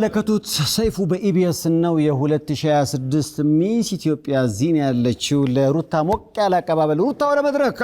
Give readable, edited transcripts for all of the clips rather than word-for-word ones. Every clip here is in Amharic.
የምትመለከቱት ሰይፉ በኢቢኤስ ነው። የ2026 ሚስ ኢትዮጵያ ዚና ያለችው ለሩታ ሞቅ ያለ አቀባበል። ሩታ ወደ መድረክ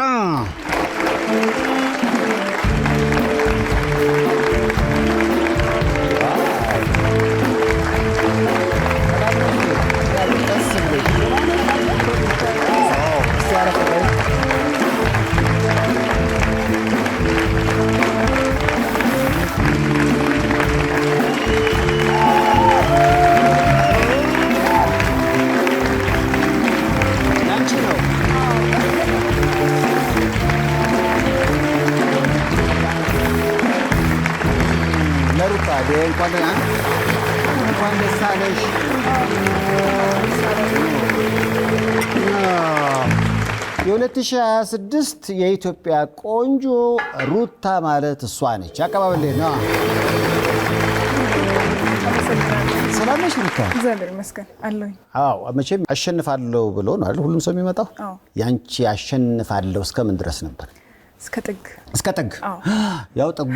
እንኳን ደስ አለሽ። የ2026 የኢትዮጵያ ቆንጆ ሩታ ማለት እሷ ነች። አቀባበል ነው። ሰላም ነሽ ሩታ? እግዚአብሔር ይመስገን አለሁኝ። አዎ መቼም አሸንፋለሁ ብሎ ነው አይደል ሁሉም ሰው የሚመጣው? ያንቺ አሸንፋለሁ እስከምን ድረስ ነበር? እስከ ጥግ። ያው ጥጉ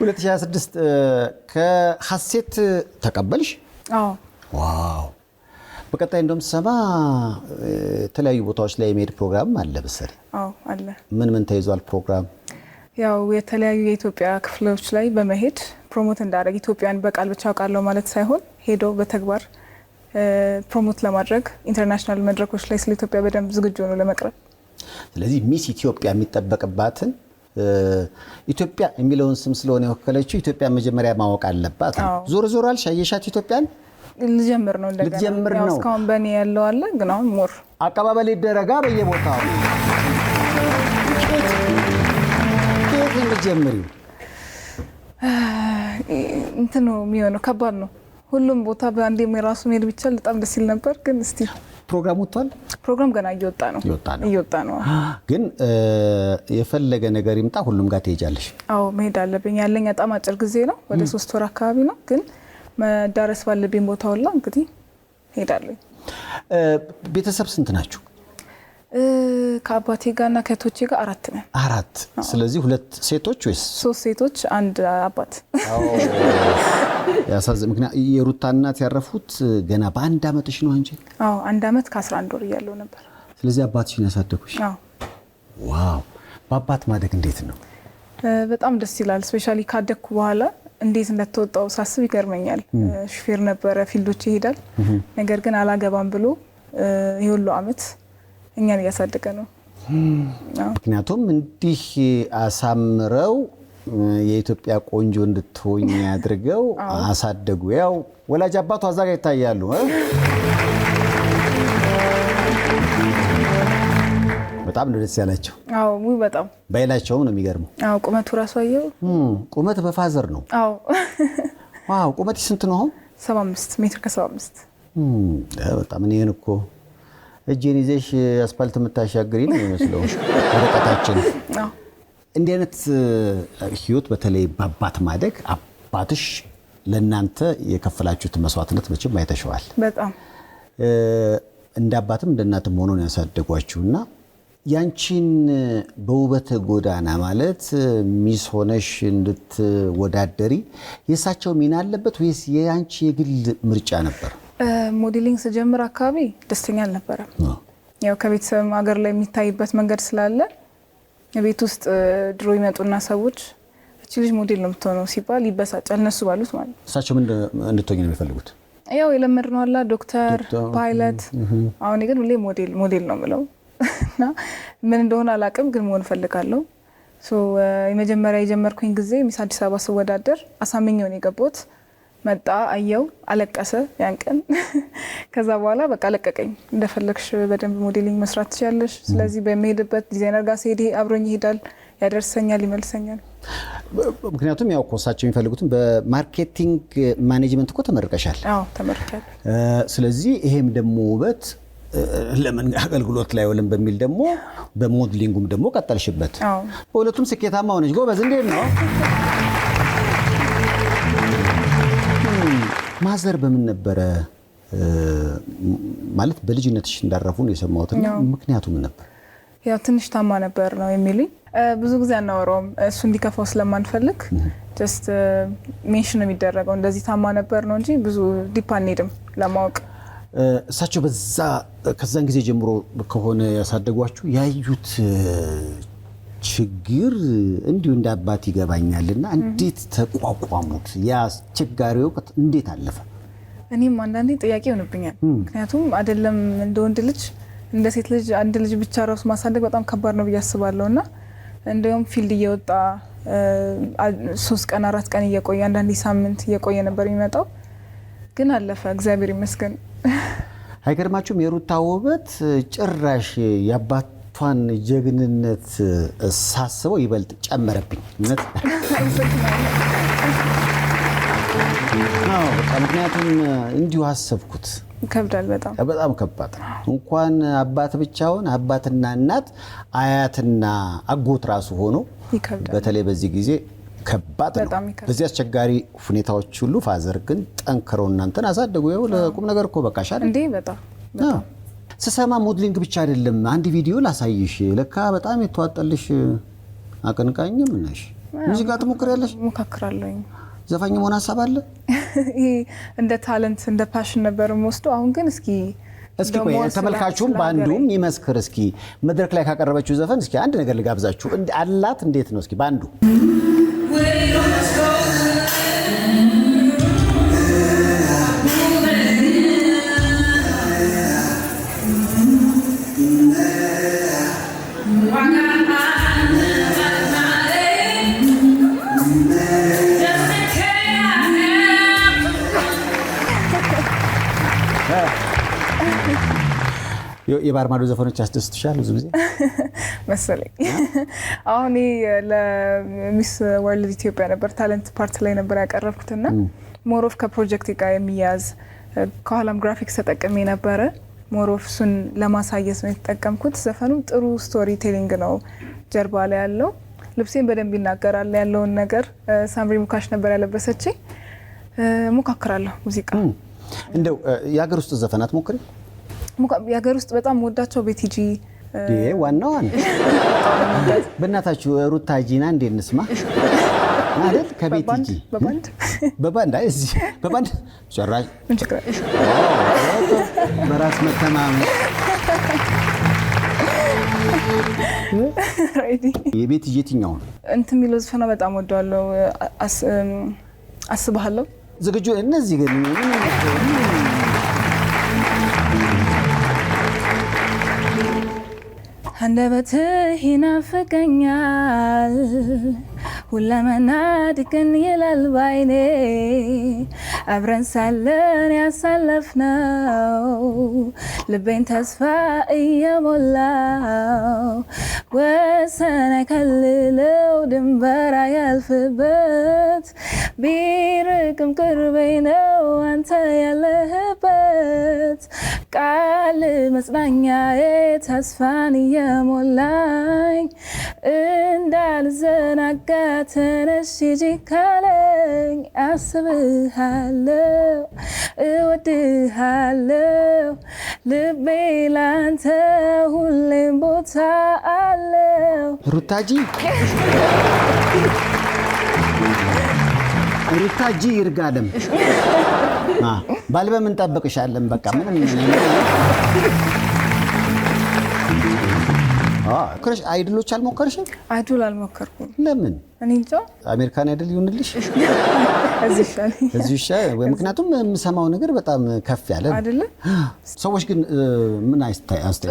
2026 ከሐሴት ተቀበልሽ? አዎ። ዋው። በቀጣይ እንደውም ሰማ የተለያዩ ቦታዎች ላይ የሜድ ፕሮግራም አለ መሰለኝ? አዎ አለ። ምን ተይዟል ፕሮግራም? ያው የተለያዩ የኢትዮጵያ ክፍሎች ላይ በመሄድ ፕሮሞት እንዳደረግ ኢትዮጵያን በቃል ብቻ አውቃለሁ ማለት ሳይሆን ሄዶ በተግባር ፕሮሞት ለማድረግ ኢንተርናሽናል መድረኮች ላይ ስለ ኢትዮጵያ በደንብ ዝግጁ ሆኖ ለመቅረብ። ስለዚህ ሚስ ኢትዮጵያ የሚጠበቅባትን ኢትዮጵያ የሚለውን ስም ስለሆነ የወከለችው ኢትዮጵያ መጀመሪያ ማወቅ አለባት። ዞር አልሽ አየሻት ኢትዮጵያን? ልጀምር ነው እንደገና። ያው እስካሁን በእኔ ያለው አለ ግን አሁን ሞር አቀባበል ይደረጋ በየቦታው። ከየት ልጀምሪው? እንትን ነው የሚሆነው፣ ከባድ ነው። ሁሉም ቦታ በአንዴ የራሱ መሄድ ቢቻል በጣም ደስ ይል ነበር። ግን እስቲ ፕሮግራም ወጥቷል? ፕሮግራም ገና እየወጣ ነው። ግን የፈለገ ነገር ይምጣ ሁሉም ጋር ትሄጃለሽ? አዎ መሄድ አለብኝ። ያለኝ በጣም አጭር ጊዜ ነው፣ ወደ 3 ወር አካባቢ ነው። ግን መዳረስ ባለብኝ ቦታ ሁላ እንግዲህ ሄዳለሁ። ቤተሰብ ስንት ናችሁ? ከአባቴ ጋርና ከእህቶቼ ጋር 4 ነን። 4። ስለዚህ 2 ሴቶች ወይስ 3 ሴቶች 1 አባት? ያሳዝን። ምክንያት የሩታ እናት ያረፉት ገና በ1 ዓመትሽ ነው እንጂ? አዎ 1 ዓመት ከ11 ወር እያለሁ ነበር። ስለዚህ አባትሽን ያሳደጉሽ? አዎ። ዋው። በአባት ማደግ እንዴት ነው? በጣም ደስ ይላል። ስፔሻሊ ካደግኩ በኋላ እንዴት እንደተወጣው ሳስብ ይገርመኛል። ሹፌር ነበረ፣ ፊልዶች ይሄዳል። ነገር ግን አላገባም ብሎ የሁሉ ዓመት እኛን እያሳደገ ነው። ምክንያቱም እንዲህ አሳምረው የኢትዮጵያ ቆንጆ እንድትሆኝ አድርገው አሳደጉ። ያው ወላጅ አባቱ አዛጋ ይታያሉ። በጣም ነው ደስ ያላቸው። አዎ በጣም ባይላቸውም ነው የሚገርመው። አዎ ቁመቱ ራሱ አየው። ቁመት በፋዘር ነው? አዎ። ዋው። ቁመት ስንት ነው አሁን? 75 ሜትር ከ75። በጣም እኔን እኮ እጄን ይዘሽ አስፋልት የምታሻግሪ ነው የሚመስለው ርቀታችን። እንዲህ አይነት ህይወት በተለይ በአባት ማደግ፣ አባትሽ ለእናንተ የከፈላችሁት መስዋዕትነት መቼም አይተሸዋል። በጣም እንደ አባትም እንደ እናትም ሆኖ ነው ያሳደጓችሁና ያንቺን በውበት ጎዳና ማለት ሚስ ሆነሽ እንድትወዳደሪ የእሳቸው ሚና አለበት ወይስ የአንቺ የግል ምርጫ ነበር? ሞዴሊንግ ስጀምር አካባቢ ደስተኛ አልነበረም። ያው ከቤተሰብ ሀገር ላይ የሚታይበት መንገድ ስላለ ቤት ውስጥ ድሮ ይመጡና ሰዎች እቺ ልጅ ሞዴል ነው የምትሆነው ሲባል ይበሳጫል፣ እነሱ ባሉት ማለት ነው። እሳቸው ምን እንድትሆኝ ነው የሚፈልጉት? ያው የለመድነው አላ ዶክተር፣ ፓይለት። አሁን ግን ሁሌ ሞዴል ነው የምለው እና ምን እንደሆነ አላውቅም ግን መሆን እፈልጋለሁ። የመጀመሪያ የጀመርኩኝ ጊዜ ሚስ አዲስ አበባ ስወዳደር አሳምኜው ነው የገባሁት። መጣ፣ አየው፣ አለቀሰ ያን ቀን። ከዛ በኋላ በቃ ለቀቀኝ። እንደፈለግሽ በደንብ ሞዴሊንግ መስራት ትችያለሽ። ስለዚህ በመሄድበት ዲዛይነር ጋር ሲሄድ አብሮኝ ይሄዳል፣ ያደርሰኛል፣ ይመልሰኛል። ምክንያቱም ያው እሳቸው የሚፈልጉትን በማርኬቲንግ ማኔጅመንት እኮ ተመርቀሻል? አዎ ተመርቄያለሁ። ስለዚህ ይሄም ደግሞ ውበት ለምን አገልግሎት ላይ ወለም በሚል ደግሞ በሞዴሊንጉም ደግሞ ቀጠልሽበት። በሁለቱም ስኬታማ ሆነሽ ጎበዝ። እንዴት ነው ማዘር በምን ነበረ ማለት በልጅነትሽ እንዳረፉ ነው የሰማሁት። ምክንያቱ ምን ነበር? ያው ትንሽ ታማ ነበር ነው የሚሉኝ። ብዙ ጊዜ አናወራውም እሱ እንዲከፋው ስለማንፈልግ ጀስት ሜንሽን የሚደረገው እንደዚህ ታማ ነበር ነው እንጂ ብዙ ዲፕ አንሄድም ለማወቅ። እሳቸው ከዛን ጊዜ ጀምሮ ከሆነ ያሳደጓችሁ ያዩት ችግር እንዲሁ እንደ አባት ይገባኛልና እንዴት ተቋቋሙት? ያ አስቸጋሪ ወቅት እንዴት አለፈ? እኔም አንዳንዴ ጥያቄ ይሆንብኛል። ምክንያቱም አይደለም እንደ ወንድ ልጅ እንደ ሴት ልጅ አንድ ልጅ ብቻ ራሱ ማሳደግ በጣም ከባድ ነው ብዬ አስባለሁና እንደውም ፊልድ እየወጣ 3 ቀን 4 ቀን እየቆየ አንዳንዴ ሳምንት እየቆየ ነበር የሚመጣው። ግን አለፈ እግዚአብሔር ይመስገን። አይገርማችሁም? የሩታ ውበት ጭራሽ የአባቷን ጀግንነት ሳስበው ይበልጥ ጨመረብኝ። እውነት ምክንያቱም እንዲሁ አሰብኩት። ይከብዳል። በጣም ከባድ ነው። እንኳን አባት ብቻውን አባትና እናት አያትና አጎት ራሱ ሆኖ በተለይ በዚህ ጊዜ ከባድ ነው። በዚህ አስቸጋሪ ሁኔታዎች ሁሉ ፋዘር ግን ጠንክረው እናንተን አሳደጉ። ይኸው ለቁም ነገር እኮ በቃሻል እንዴ! በጣም ስሰማ ሞዴሊንግ ብቻ አይደለም። አንድ ቪዲዮ ላሳይሽ። ለካ በጣም የተዋጠልሽ አቀንቃኝም ነሽ። ሙዚቃ ትሞክሪያለሽ? ሞካክራለሁ። ዘፋኝ መሆን ሀሳብ አለ? እንደ ታለንት እንደ ፓሽን ነበር የምወስደው። አሁን ግን እስኪ ቆይ ተመልካቹም በአንዱም ይመስክር። እስኪ መድረክ ላይ ካቀረበችው ዘፈን እስኪ አንድ ነገር ልጋብዛችሁ። አላት እንዴት ነው? እስኪ በአንዱ የባህር ማዶ ዘፈኖች ያስደስቱሻል ብዙ ጊዜ መሰለኝ? አሁን ለሚስ ወርልድ ኢትዮጵያ ነበር ታለንት ፓርት ላይ ነበር ያቀረብኩትና ሞሮፍ ከፕሮጀክት ጋር የሚያዝ ከኋላም ግራፊክስ ተጠቅሜ ነበረ። ሞሮፍ እሱን ለማሳየት ነው የተጠቀምኩት። ዘፈኑ ጥሩ ስቶሪ ቴሊንግ ነው ጀርባ ላይ ያለው። ልብሴን በደንብ ይናገራል ያለውን ነገር። ሳምሪ ሙካሽ ነበር ያለበሰችኝ። ሞካክራለሁ ሙዚቃ። እንደው የሀገር ውስጥ ዘፈናት ሞክሪ። የሀገር ውስጥ በጣም ወዳቸው ቤቲጂ ዋናው አንድ በእናታችሁ ሩታ ጂና እንዴት እንስማ ማለት ከቤቲጂ በባንድ እዚህ በባንድ ጭራሽ በራስ መተማመን የቤቲጂ የትኛው ነው እንትን የሚለው ዘፈና በጣም ወደዋለሁ። አስብሃለሁ ዝግጁ እነዚህ ግን አንደበትህ ይናፍቀኛል ሁለመና ድቅን ይላል ባይኔ አብረን ሳለን ያሳለፍነው ልቤን ተስፋ እየሞላው ወሰን አይከልለው ድንበር ያልፍበት ቢርቅም ቅርቤ ነው አንተ ያለህበት ቃል መጽናኛዬ ተስፋን እየሞላኝ እንዳልዘናጋ ተነሽ ሂጂ ካለኝ አስብሃለሁ እወድሃለሁ ልቤ ላንተ ሁሌም ቦታ አለው። ሩታጂ ይርጋለም ባልበም እንጠብቅሻለን። በቃ ምንም ክረሽ አይድሎች አልሞከርሽም? አይዶል አልሞከርኩም። ለምን? እኔ እንጃ። አሜሪካን አይድል ይሁንልሽ እዚህ ይሻል። ምክንያቱም የምሰማው ነገር በጣም ከፍ ያለ አይደለ? ሰዎች ግን ምን አስተያየት?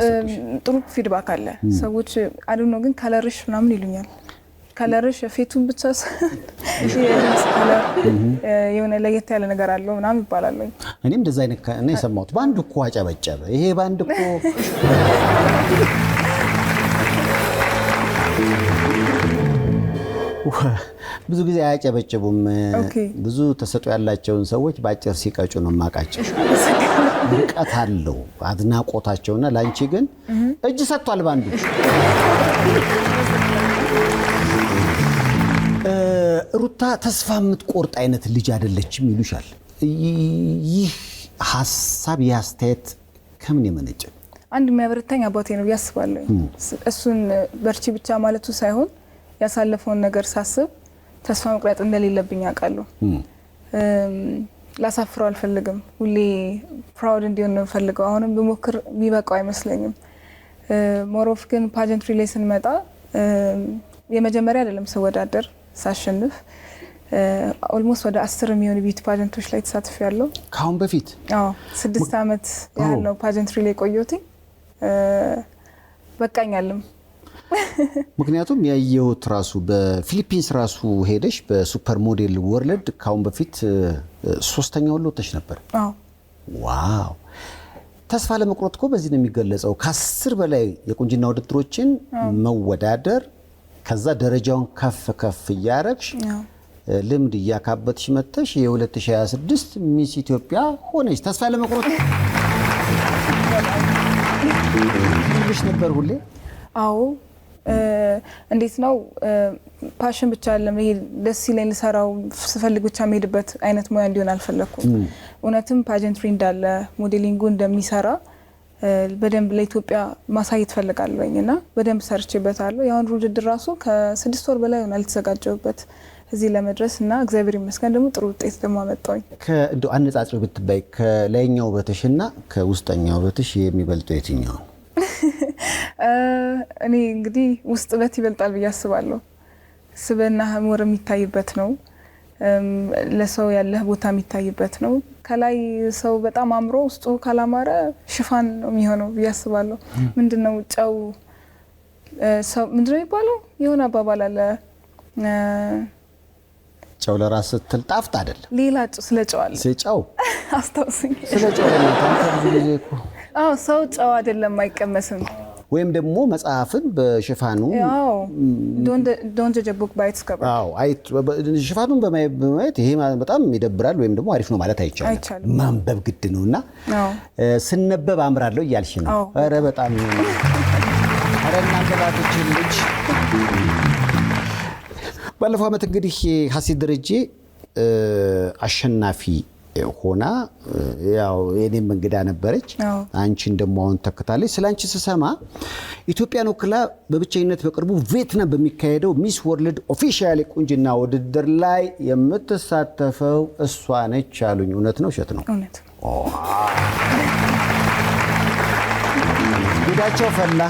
ጥሩ ፊድባክ አለ። ሰዎች አይዶል ነው ግን ከለርሽ ምናምን ይሉኛል። ከለርሽ ፌቱን ብቻ የሆነ ለየት ያለ ነገር አለው ምናምን ይባላል። እኔም እንደዛ አይነት እና የሰማሁት ባንድ እኮ አጨበጨበ። ይሄ ባንድ እኮ ብዙ ጊዜ አያጨበጭቡም። ብዙ ተሰጥኦ ያላቸውን ሰዎች በአጭር ሲቀጩ ነው የማውቃቸው። ርቀት አለው አድናቆታቸውና ላንቺ ግን እጅ ሰጥቷል ባንዱ። ሩታ ተስፋ የምትቆርጥ አይነት ልጅ አይደለችም ይሉሻል። ይህ ሀሳብ ያስተያየት ከምን የመነጨ? አንድ የሚያበረታኝ አባቴ ነው ያስባለሁ። እሱን በርቺ ብቻ ማለቱ ሳይሆን ያሳለፈውን ነገር ሳስብ ተስፋ መቁረጥ እንደሌለብኝ አውቃለሁ። ላሳፍረው አልፈልግም። ሁሌ ፕራውድ እንዲሆን ነው ፈልገው። አሁንም ብሞክር የሚበቃው አይመስለኝም። ሞሮፍ ግን ፓጀንትሪ ላይ ስንመጣ የመጀመሪያ አይደለም ስወዳደር ሳሸንፍ ኦልሞስት ወደ 10 የሚሆኑ ቢዩቲ ፓጀንቶች ላይ ተሳትፌያለሁ። ከአሁን በፊት 6 ዓመት ያህል ነው ፓጀንትሪ ላይ ቆየሁት። በቃኛልም። ምክንያቱም ያየሁት ራሱ በፊሊፒንስ ራሱ ሄደሽ በሱፐር ሞዴል ወርልድ ከአሁን በፊት 3ኛውን ወጥተሽ ነበር። ዋው! ተስፋ ለመቁረጥ እኮ በዚህ ነው የሚገለጸው። ከ10 በላይ የቁንጅና ውድድሮችን መወዳደር፣ ከዛ ደረጃውን ከፍ ከፍ እያረግሽ ልምድ እያካበትሽ መጥተሽ የ2026 ሚስ ኢትዮጵያ ሆነሽ ተስፋ ለመቁረጥ ልሽ ነበር ሁሌ? አዎ። እንዴት ነው ፓሽን ብቻ አይደለም። ይሄ ደስ ይለኝ ልሰራው ስፈልግ ብቻ መሄድበት አይነት ሙያ እንዲሆን አልፈለኩም። እውነትም ፓጀንትሪ እንዳለ ሞዴሊንጉ እንደሚሰራ በደንብ ለኢትዮጵያ ማሳየት ፈልጋለሁኝ እና በደንብ ሰርቼበታለሁ። የአሁን ውድድር ራሱ ከ6 ወር በላይ ሆኗል የተዘጋጀሁበት እዚህ ለመድረስ እና እግዚአብሔር ይመስገን ደግሞ ጥሩ ውጤት ደግሞ አመጣሁኝ። እንደው አነጻጽር ብትባይ ከላይኛው ውበትሽና ከውስጠኛው ውበትሽ የሚበልጠው የትኛው? እኔ እንግዲህ ውስጥ ውበት ይበልጣል ብዬ አስባለሁ። ስብዕና ሞር የሚታይበት ነው። ለሰው ያለህ ቦታ የሚታይበት ነው። ከላይ ሰው በጣም አምሮ ውስጡ ካላማረ ሽፋን ነው የሚሆነው ብዬ አስባለሁ። ምንድነው ጨው ሰው ምንድነው ይባለው? የሆነ አባባል አለ ጨው ለራስ ስትል ጣፍጥ አይደል? ሌላ ስለ ጨው አለ። ስለ ጨው አስታውስኝ። ስለ ጨው ሰው ጨው አይደለም አይቀመስም። ወይም ደግሞ መጽሐፍን በሽፋኑ ዶንት ጀጅ ቡክ ባይ ኢትስ ከቨር ሽፋኑን በማየት ይሄ በጣም ይደብራል ወይም ደግሞ አሪፍ ነው ማለት አይቻልም። ማንበብ ግድ ነውና ስነበብ አምራለሁ እያልሽ ነው። ኧረ በጣም ኧረ እናንተ ባቶችን ልጅ ባለፈው ዓመት እንግዲህ ሀሴት ደረጀ አሸናፊ ሆና ያው የኔም እንግዳ ነበረች። አንቺን ደግሞ አሁን ተከታለች። ስላንቺ ስሰማ ኢትዮጵያን ወክላ በብቸኝነት በቅርቡ ቪየትናም በሚካሄደው ሚስ ወርልድ ኦፊሻል ቁንጅና ውድድር ላይ የምትሳተፈው እሷ ነች አሉኝ። እውነት ነው ውሸት ነው? እውነት። ጉዳቸው ፈላ።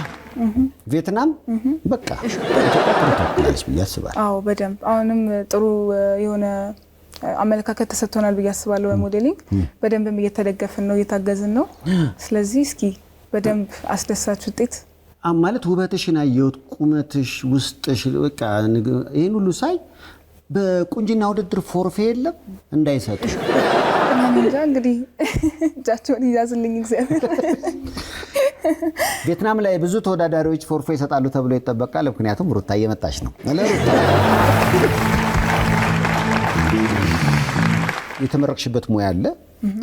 ቪየትናም በቃ ኢትዮጵያ ትወክላለች ብዬ አስባለሁ። አዎ በደንብ አሁንም ጥሩ የሆነ አመለካከት ተሰጥቶናል ብዬ አስባለሁ። በሞዴሊንግ በደንብም እየተደገፍን ነው እየታገዝን ነው። ስለዚህ እስኪ በደንብ አስደሳች ውጤት ማለት ውበትሽን አየሁት፣ ቁመትሽ፣ ውስጥሽ በቃ ይሄን ሁሉ ሳይ በቁንጅና ውድድር ፎርፌ የለም እንዳይሰጥሽ እንጃ እንግዲህ እጃቸውን ይያዝልኝ እግዚአብሔር። ቪየትናም ላይ ብዙ ተወዳዳሪዎች ፎርፌ ይሰጣሉ ተብሎ ይጠበቃል። ምክንያቱም ሩታ እየመጣች ነው። የተመረቅሽበት ሙያ አለ፣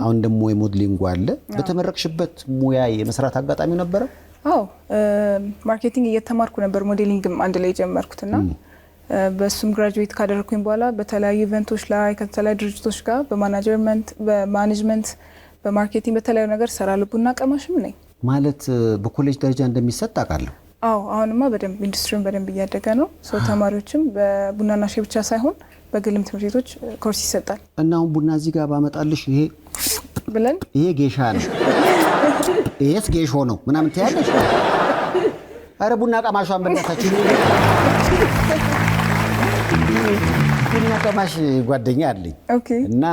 አሁን ደግሞ የሞዴሊንግ አለ። በተመረቅሽበት ሙያ የመስራት አጋጣሚ ነበረ? አዎ ማርኬቲንግ እየተማርኩ ነበር። ሞዴሊንግም አንድ ላይ ጀመርኩትና በሱም ግራጁዌት ካደረኩኝ በኋላ በተለያዩ ኢቨንቶች ላይ ከተለያዩ ድርጅቶች ጋር በማኔጅመንት በማርኬቲንግ በተለያዩ ነገር ሰራለሁ። ቡና ቀማሽም ነኝ። ማለት በኮሌጅ ደረጃ እንደሚሰጥ አውቃለሁ። አዎ አሁንማ በደንብ ኢንዱስትሪውን በደንብ እያደገ ነው። ሰው ተማሪዎችም በቡናና ሻይ ብቻ ሳይሆን በግልም ትምህርት ቤቶች ኮርስ ይሰጣል። እና አሁን ቡና እዚህ ጋር ባመጣልሽ ይሄ ብለን ይሄ ጌሻ ነው ይሄስ ጌሾ ነው ምናምን ትያለሽ። አረ ቡና ቀማሿን በእናታችሁ ቡና ቀማሽ ጓደኛ አለኝ እና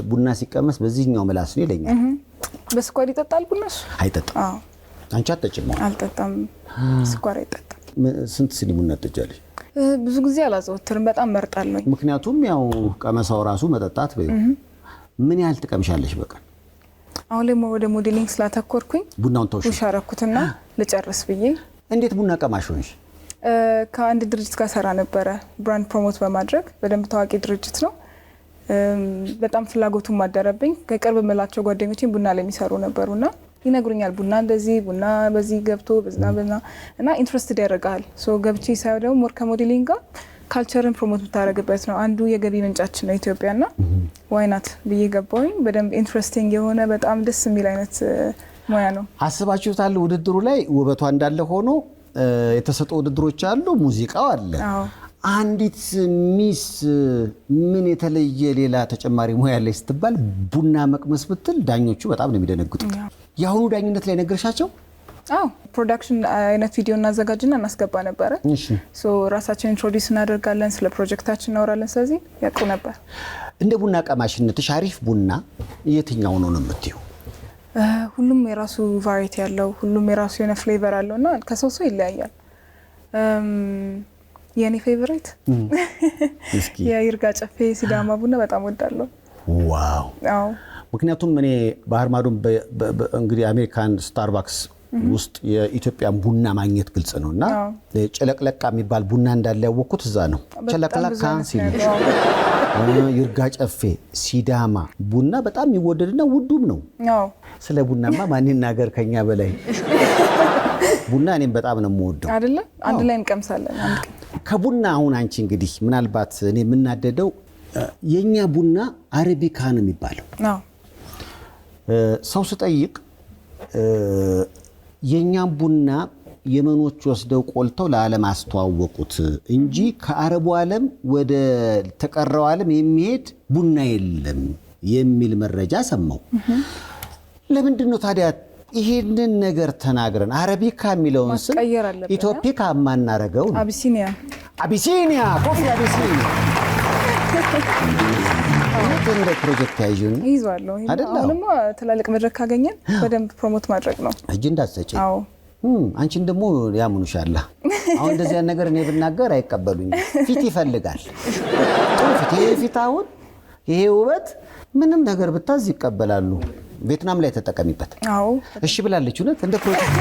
ቡና ሲቀመስ በዚህኛው ምላስ ነው ይለኛል። በስኳር ይጠጣል ቡናሽ? አይጠጣም። አንቺ አትጠጪም? አልጠጣም። ስኳር አይጠጣም። ስንት ሲኒ ቡና ትጠጫለሽ? ብዙ ጊዜ አላዘወትርም። በጣም መርጣለሁ። ምክንያቱም ያው ቀመሳው ራሱ መጠጣት በይ። ምን ያህል ትቀምሻለሽ በቀን? አሁን ላይ ወደ ሞዴሊንግ ስላተኮርኩኝ ቡናውን ተውሽ? ሻረኩትና ልጨርስ ብዬ። እንዴት ቡና ቀማሽ ሆንሽ? ከአንድ ድርጅት ጋር ሰራ ነበረ ብራንድ ፕሮሞት በማድረግ በደንብ ታዋቂ ድርጅት ነው። በጣም ፍላጎቱን ማደረብኝ። ከቅርብ የምላቸው ጓደኞቼን ቡና ላይ የሚሰሩ ነበሩና ይነግሩኛል ቡና እንደዚህ ቡና በዚህ ገብቶ በዝና እና ኢንትረስትድ ያደርጋል። ሶ ገብቼ ሳይው ደግሞ ሞር ከሞዴሊንግ ጋር ካልቸርን ፕሮሞት የምታደርግበት ነው። አንዱ የገቢ ምንጫችን ነው ኢትዮጵያና ዋይናት ብዬ ገባሁኝ። በደንብ ኢንትረስቲንግ የሆነ በጣም ደስ የሚል አይነት ሙያ ነው። አስባችሁታል? ውድድሩ ላይ ውበቷ እንዳለ ሆኖ የተሰጡ ውድድሮች አሉ፣ ሙዚቃው አለ። አንዲት ሚስ ምን የተለየ ሌላ ተጨማሪ ሙያ ላይ ስትባል ቡና መቅመስ ብትል ዳኞቹ በጣም ነው የሚደነግጡት። የአሁኑ ዳኝነት ላይ ነገርሻቸው? ፕሮዳክሽን አይነት ቪዲዮ እናዘጋጅና እናስገባ ነበረ። ራሳችን ኢንትሮዲውስ እናደርጋለን፣ ስለ ፕሮጀክታችን እናወራለን። ስለዚህ ያውቁ ነበር። እንደ ቡና ቀማሽነትሽ አሪፍ ቡና የትኛው ነው የምትይው? ሁሉም የራሱ ቫሪቲ ያለው፣ ሁሉም የራሱ የሆነ ፍሌቨር አለው እና ከሰው ሰው ይለያያል። የኔ ፌቨሪት የይርጋ ጨፌ ሲዳማ ቡና በጣም ወዳለሁ። ዋው! ምክንያቱም እኔ ባህር ማዶም እንግዲህ አሜሪካን ስታርባክስ ውስጥ የኢትዮጵያን ቡና ማግኘት ግልጽ ነውና ጨለቅለቃ የሚባል ቡና እንዳለ ያወቅኩት እዛ ነው። ጨለቅለቃ ሲሉ ይርጋ ጨፌ ሲዳማ ቡና በጣም የሚወደድና ውዱም ነው። ስለ ቡናማ ማን ይናገር ከኛ በላይ። ቡና እኔም በጣም ነው የምወደው አይደለ? አንድ ላይ እንቀምሳለን አንድ ቀን። ከቡና አሁን አንቺ እንግዲህ ምናልባት እኔ የምናደደው የኛ ቡና አረቢካ ነው የሚባለው። ሰው ስጠይቅ የኛም ቡና የመኖች ወስደው ቆልተው ለዓለም አስተዋወቁት እንጂ ከአረቡ ዓለም ወደ ተቀረው ዓለም የሚሄድ ቡና የለም የሚል መረጃ ሰማው። ለምንድን ነው ታዲያ ይሄንን ነገር ተናግረን አረቢካ የሚለውን ስም ኢትዮፒካ ማናረገው? አቢሲኒያ ኮፊ አቢሲኒያ እንደ ፕሮጀክት ያይዙን ይዟለሁ። አሁንማ ትላልቅ መድረክ ካገኘን በደንብ ፕሮሞት ማድረግ ነው። እጅ እንዳትሰጪ። አንቺን ደግሞ ያምኑሻል። አሁን እንደዚህ ያን ነገር እኔ ብናገር አይቀበሉኝ። ፊት ይፈልጋል። ፊት አሁን ይሄ ውበት ምንም ነገር ብታዝ ይቀበላሉ። ቪየትናም ላይ ተጠቀሚበት። እሺ ብላለች። እውነት እንደ ፕሮጀክት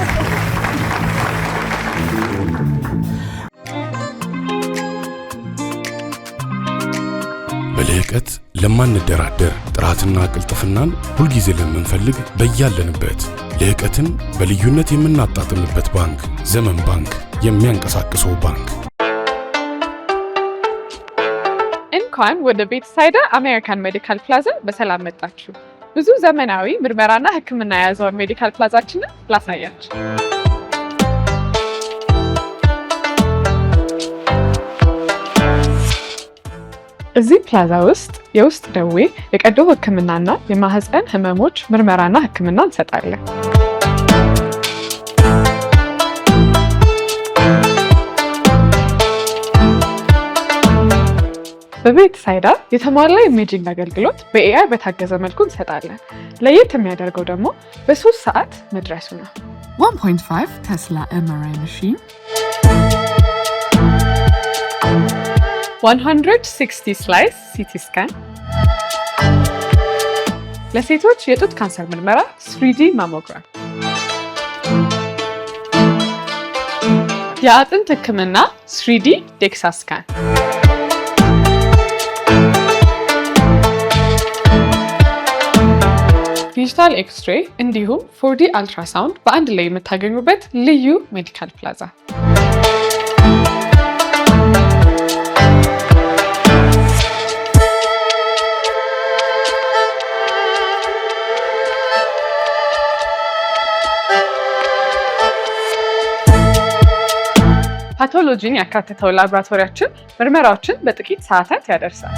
በልህቀት ለማንደራደር ጥራትና ቅልጥፍናን ሁልጊዜ ለምንፈልግ በያለንበት ልህቀትን በልዩነት የምናጣጥምበት ባንክ ዘመን ባንክ፣ የሚያንቀሳቅሰው ባንክ። እንኳን ወደ ቤትሳይዳ አሜሪካን ሜዲካል ፕላዛ በሰላም መጣችሁ። ብዙ ዘመናዊ ምርመራና ሕክምና የያዘውን ሜዲካል ፕላዛችንን ላሳያችሁ። እዚህ ፕላዛ ውስጥ የውስጥ ደዌ፣ የቀዶ ሕክምናና የማህፀን ህመሞች ምርመራና ሕክምና እንሰጣለን። በቤትሳይዳ የተሟላ ኢሜጂንግ አገልግሎት በኤአይ በታገዘ መልኩ እንሰጣለን። ለየት የሚያደርገው ደግሞ በ3 ሰዓት መድረሱ ነው። 1.5 ቴስላ ኤምአርአይ ማሽን፣ 160 ስላይስ ሲቲ ስካን፣ ለሴቶች የጡት ካንሰር ምርመራ 3D ማሞግራም፣ የአጥንት ህክምና 3D ዴክሳ ስካን፣ ዲጂታል ኤክስሬ እንዲሁም 4D አልትራሳውንድ በአንድ ላይ የምታገኙበት ልዩ ሜዲካል ፕላዛ። ፓቶሎጂን ያካተተው ላቦራቶሪያችን ምርመራዎችን በጥቂት ሰዓታት ያደርሳል።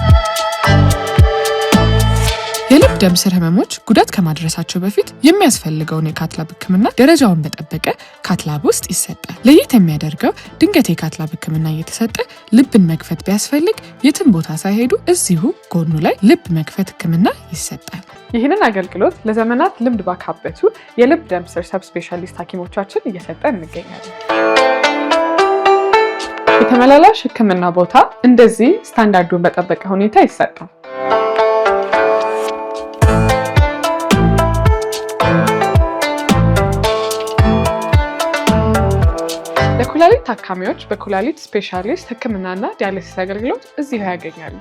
የልብ ደም ስር ህመሞች ጉዳት ከማድረሳቸው በፊት የሚያስፈልገውን የካትላብ ህክምና ደረጃውን በጠበቀ ካትላብ ውስጥ ይሰጣል። ለየት የሚያደርገው ድንገት የካትላብ ህክምና እየተሰጠ ልብን መክፈት ቢያስፈልግ የትም ቦታ ሳይሄዱ እዚሁ ጎኑ ላይ ልብ መክፈት ህክምና ይሰጣል። ይህንን አገልግሎት ለዘመናት ልምድ ባካበቱ የልብ ደም ስር ሰብ ስፔሻሊስት ሐኪሞቻችን እየሰጠን እንገኛለን። የተመላላሽ ህክምና ቦታ እንደዚህ ስታንዳርዱን በጠበቀ ሁኔታ ይሰጣል። ለኩላሊት ታካሚዎች በኩላሊት ስፔሻሊስት ህክምናና ዲያሊሲስ አገልግሎት እዚሁ ያገኛሉ።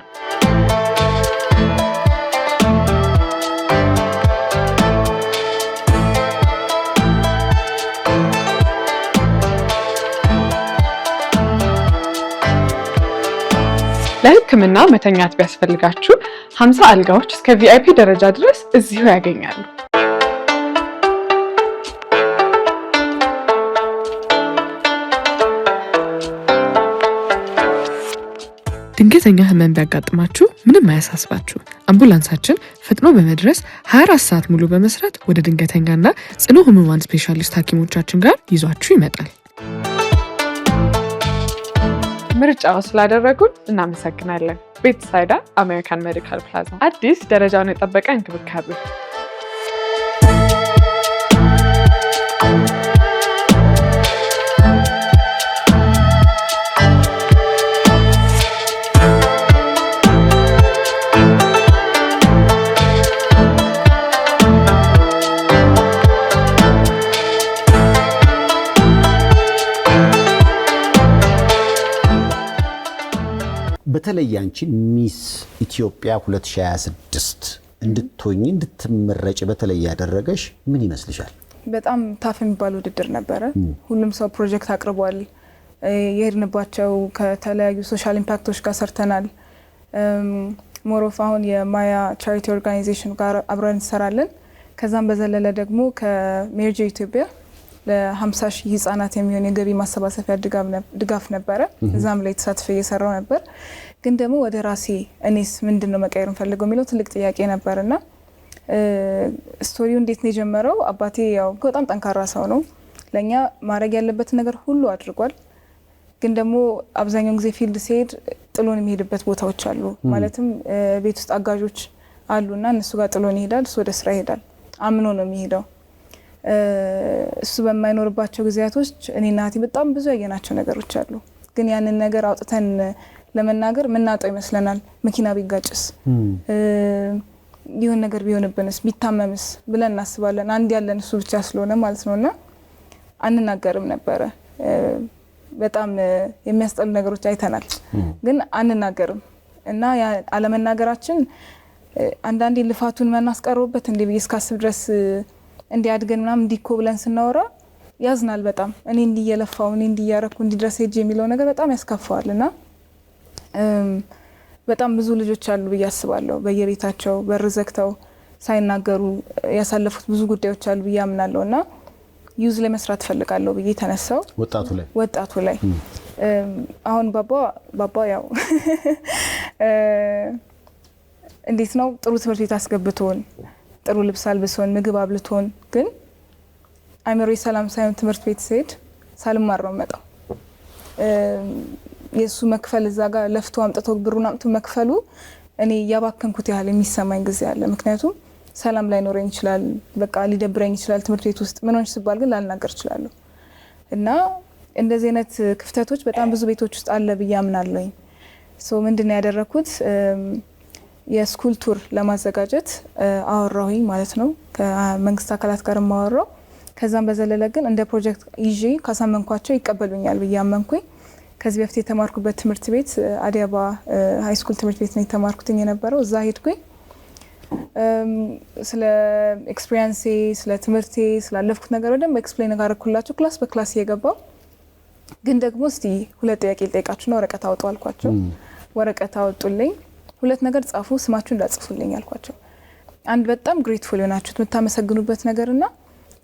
ለህክምና መተኛት ቢያስፈልጋችሁ 50 አልጋዎች እስከ ቪአይፒ ደረጃ ድረስ እዚሁ ያገኛሉ። ድንገተኛ ህመም ቢያጋጥማችሁ ምንም አያሳስባችሁ። አምቡላንሳችን ፈጥኖ በመድረስ 24 ሰዓት ሙሉ በመስራት ወደ ድንገተኛና ጽኑ ህሙማን ስፔሻሊስት ሐኪሞቻችን ጋር ይዟችሁ ይመጣል። ምርጫው ስላደረጉን እናመሰግናለን። ቤትሳይዳ አሜሪካን ሜዲካል ፕላዛ አዲስ ደረጃውን የጠበቀ እንክብካቤ። በተለይ አንቺ ሚስ ኢትዮጵያ 2026 እንድትሆኚ እንድትመረጭ በተለይ ያደረገሽ ምን ይመስልሻል? በጣም ታፍ የሚባል ውድድር ነበረ። ሁሉም ሰው ፕሮጀክት አቅርቧል። የሄድንባቸው ከተለያዩ ሶሻል ኢምፓክቶች ጋር ሰርተናል። ሞሮፍ አሁን የማያ ቻሪቲ ኦርጋናይዜሽን ጋር አብረን እንሰራለን። ከዛም በዘለለ ደግሞ ከሜርጂ ኢትዮጵያ ለ50 ሺህ ህጻናት የሚሆን የገቢ ማሰባሰቢያ ድጋፍ ነበረ። እዛም ላይ ተሳትፌ እየሰራው ነበር። ግን ደግሞ ወደ ራሴ እኔስ ምንድነው መቀየር እንፈልገው የሚለው ትልቅ ጥያቄ ነበርና ስቶሪው እንዴት ነው የጀመረው? አባቴ ያው በጣም ጠንካራ ሰው ነው። ለኛ ማድረግ ያለበት ነገር ሁሉ አድርጓል። ግን ደግሞ አብዛኛውን ጊዜ ፊልድ ሲሄድ ጥሎን የሚሄድበት ቦታዎች አሉ። ማለትም ቤት ውስጥ አጋዦች አሉና እነሱ ጋር ጥሎን ይሄዳል። እሱ ወደ ስራ ይሄዳል። አምኖ ነው የሚሄደው። እሱ በማይኖርባቸው ጊዜያቶች እኔና እህቴ በጣም ብዙ ያየናቸው ነገሮች አሉ። ግን ያንን ነገር አውጥተን ለመናገር ምናጣው ይመስለናል። መኪና ቢጋጭስ፣ ይሁን ነገር ቢሆንብንስ፣ ቢታመምስ ብለን እናስባለን። አንድ ያለን እሱ ብቻ ስለሆነ ማለት ነውና አንናገርም ነበረ። በጣም የሚያስጠሉ ነገሮች አይተናል፣ ግን አንናገርም እና አለመናገራችን አንዳንዴ ልፋቱን መናስቀርበት እንደ እስካስብ ድረስ እንዲያድገን ምናምን እንዲኮ ብለን ስናወራ ያዝናል በጣም። እኔ እንዲየለፋው እኔ እንዲያረኩ እንዲድረስ ሄጄ የሚለው ነገር በጣም ያስከፋዋልና በጣም ብዙ ልጆች አሉ ብዬ አስባለሁ። በየቤታቸው በር ዘግተው ሳይናገሩ ያሳለፉት ብዙ ጉዳዮች አሉ ብዬ አምናለሁና ዩዝ ላይ መስራት ፈልጋለሁ ብዬ ተነሳው። ወጣቱ ላይ አሁን ባባ ያው እንዴት ነው ጥሩ ትምህርት ቤት አስገብቶን ጥሩ ልብስ አልብሶን ምግብ አብልቶን፣ ግን አይምሮዬ ሰላም ሳይሆን ትምህርት ቤት ስሄድ ሳልማር ነው መጣው። የሱ መክፈል እዛ ጋር ለፍቶ አምጥቶ ብሩን አምጥቶ መክፈሉ እኔ ያባከንኩት ያህል የሚሰማኝ ጊዜ አለ። ምክንያቱም ሰላም ላይኖረኝ ይችላል፣ በቃ ሊደብረኝ ይችላል። ትምህርት ቤት ውስጥ ምን ሆነሽ ሲባል ግን ላልናገር እችላለሁ። እና እንደዚህ አይነት ክፍተቶች በጣም ብዙ ቤቶች ውስጥ አለ ብዬ አምናለሁ። ምንድነው ያደረኩት? የስኩል ቱር ለማዘጋጀት አወራሁኝ ማለት ነው። ከመንግስት አካላት ጋር ማወራው። ከዛም በዘለለ ግን እንደ ፕሮጀክት ይዤ ካሳመንኳቸው ይቀበሉኛል ብዬ አመንኩኝ። ከዚህ በፊት የተማርኩበት ትምህርት ቤት አዲያባ ሃይ ስኩል ትምህርት ቤት ነው የተማርኩትኝ የነበረው። እዛ ሄድኩኝ። ስለ ኤክስፒሪየንሴ፣ ስለ ትምህርቴ፣ ስላለፍኩት ነገር በደንብ ኤክስፕሌን አደረኩላቸው ክላስ በክላስ እየገባው። ግን ደግሞ እስቲ ሁለት ጥያቄ ልጠይቃችሁና ወረቀት አውጡ አልኳቸው። ወረቀት አወጡልኝ። ሁለት ነገር ጻፉ፣ ስማችሁ እንዳጽፉልኝ አልኳቸው። አንድ በጣም ግሬትፉል የሆናችሁት የምታመሰግኑበት ነገርና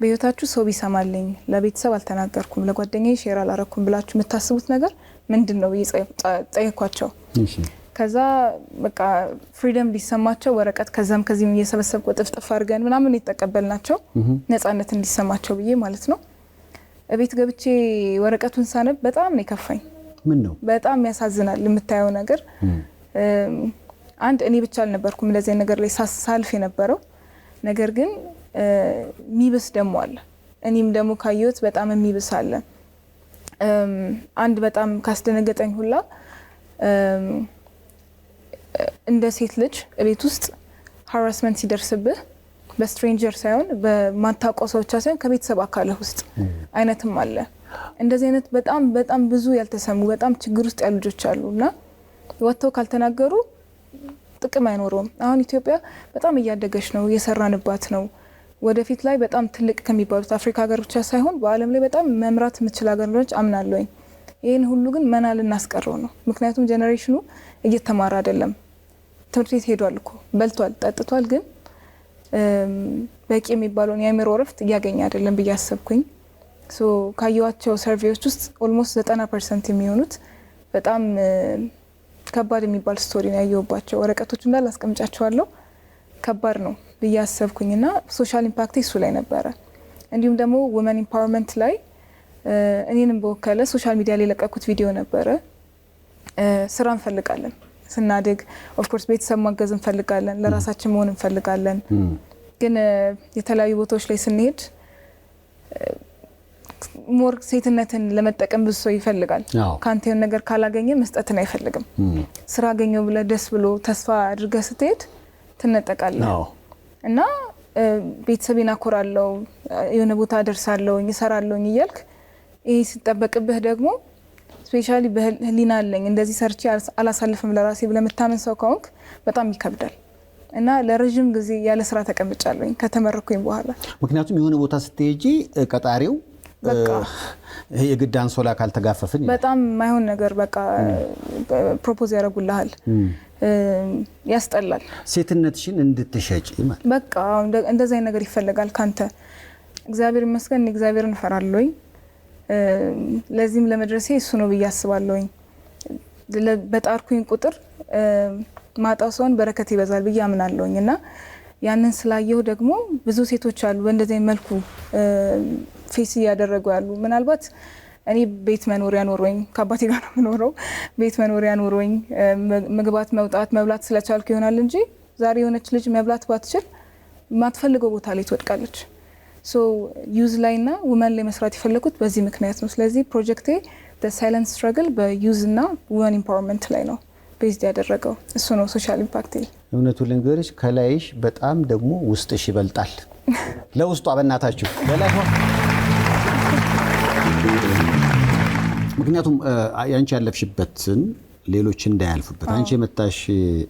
በህይወታችሁ ሰው ቢሰማልኝ ለቤተሰብ አልተናገርኩም ለጓደኛዬ ሼር አላረኩም ብላችሁ የምታስቡት ነገር ምንድነው ብዬ ጠየኳቸው። ከዛ በቃ ፍሪደም ሊሰማቸው ወረቀት ከዛም ከዚህም እየሰበሰብኩ ጥፍጥፍ አድርገን ምናምን የተቀበልናቸው ነፃነት እንዲሰማቸው ብዬ ማለት ነው። እቤት ገብቼ ወረቀቱን ሳነብ በጣም ነው የከፋኝ። ምን ነው በጣም ያሳዝናል የምታየው ነገር። አንድ እኔ ብቻ አልነበርኩም ለዚህ ነገር ላይ ሳልፍ የነበረው ነገር፣ ግን ሚብስ ደሞ አለ። እኔም ደሞ ካየሁት በጣም የሚብስ አለ። አንድ በጣም ካስደነገጠኝ ሁላ እንደ ሴት ልጅ ቤት ውስጥ ሃራስመንት ሲደርስብህ በስትሬንጀር ሳይሆን በማታውቀው ሰው ብቻ ሳይሆን ከቤተሰብ አካልህ ውስጥ አይነትም አለ። እንደዚህ አይነት በጣም በጣም ብዙ ያልተሰሙ በጣም ችግር ውስጥ ያሉ ልጆች አሉና ወጥተው ካልተናገሩ ጥቅም አይኖረውም። አሁን ኢትዮጵያ በጣም እያደገች ነው፣ እየሰራንባት ነው። ወደፊት ላይ በጣም ትልቅ ከሚባሉት አፍሪካ ሀገር ብቻ ሳይሆን በዓለም ላይ በጣም መምራት የምትችል ሀገር ነች አምናለሁኝ። ይህን ሁሉ ግን መና ልናስቀረው ነው። ምክንያቱም ጄኔሬሽኑ እየተማረ አይደለም። ትምህርት ቤት ሄዷል እኮ በልቷል፣ ጠጥቷል፣ ግን በቂ የሚባለውን የአእምሮ እረፍት እያገኘ አይደለም ብዬ አሰብኩኝ። ካየኋቸው ሰርቬዎች ውስጥ ኦልሞስት 90% የሚሆኑት በጣም ከባድ የሚባል ስቶሪ ነው ያየሁባቸው። ወረቀቶቹ እንዳለ አስቀምጫቸዋለሁ። ከባድ ነው ብዬ አሰብኩኝና ሶሻል ኢምፓክት እሱ ላይ ነበረ። እንዲሁም ደግሞ ወመን ኢምፓወርመንት ላይ እኔንም በወከለ ሶሻል ሚዲያ ላይ ለቀኩት ቪዲዮ ነበረ። ስራ እንፈልጋለን ስናድግ፣ ኦፍ ኮርስ ቤተሰብ ማገዝ እንፈልጋለን፣ ለራሳችን መሆን እንፈልጋለን። ግን የተለያዩ ቦታዎች ላይ ስንሄድ ሞር ሴትነትን ለመጠቀም ብዙ ሰው ይፈልጋል። ካንተ የሆነ ነገር ካላገኘ መስጠትን አይፈልግም። ስራ አገኘው ብለህ ደስ ብሎ ተስፋ አድርገህ ስትሄድ ትነጠቃለህ። እና ቤተሰቤን አኮራለሁ፣ የሆነ ቦታ አደርሳለሁ፣ እሰራለሁ እያልክ ይሄ ሲጠበቅብህ ደግሞ ስፔሻሊ በህሊና አለኝ እንደዚህ ሰርቼ አላሳልፍም ለራሴ ብለህ የምታምን ሰው ከሆንክ በጣም ይከብዳል። እና ለረጅም ጊዜ ያለ ስራ ተቀምጫለሁኝ ከተመረኩኝ በኋላ። ምክንያቱም የሆነ ቦታ ስትሄጂ ቀጣሪው የግድ አንሶላ ካልተጋፈፍን በጣም ማይሆን ነገር በቃ ፕሮፖዝ ያደርጉልሃል። ያስጠላል። ሴትነትሽን እንድትሸጪ ማለት በቃ እንደዛ ነገር ይፈልጋል ካንተ። እግዚአብሔር ይመስገን እግዚአብሔርን እፈራለሁኝ። ለዚህም ለመድረሴ እሱ ነው ብዬ አስባለሁኝ። በጣርኩኝ ቁጥር ማጣው ሰውን በረከት ይበዛል ብዬ አምናለሁኝ። እና ያንን ስላየው ደግሞ ብዙ ሴቶች አሉ በእንደዚህ መልኩ ፌስ እያደረጉ ያሉ። ምናልባት እኔ ቤት መኖሪያ ኖሮኝ ከአባቴ ጋር ነው የምኖረው፣ ቤት መኖሪያ ኖሮኝ ምግባት መውጣት መብላት ስለቻልኩ ይሆናል እንጂ ዛሬ የሆነች ልጅ መብላት ባትችል ማትፈልገው ቦታ ላይ ትወድቃለች። ሶ ዩዝ ላይና ውመን ላይ መስራት የፈለኩት በዚህ ምክንያት ነው። ስለዚህ ፕሮጀክቴ ዘ ሳይለንት ስትራግል በዩዝ እና ውመን ኢምፓወርመንት ላይ ነው ቤዝድ ያደረገው። እሱ ነው ሶሻል ኢምፓክት። እውነቱን ልንገርሽ ከላይሽ በጣም ደግሞ ውስጥሽ ይበልጣል። ለውስጧ በእናታችሁ በላይ ምክንያቱም ያንቺ ያለፍሽበትን ሌሎች እንዳያልፉበት አንቺ የመታሽ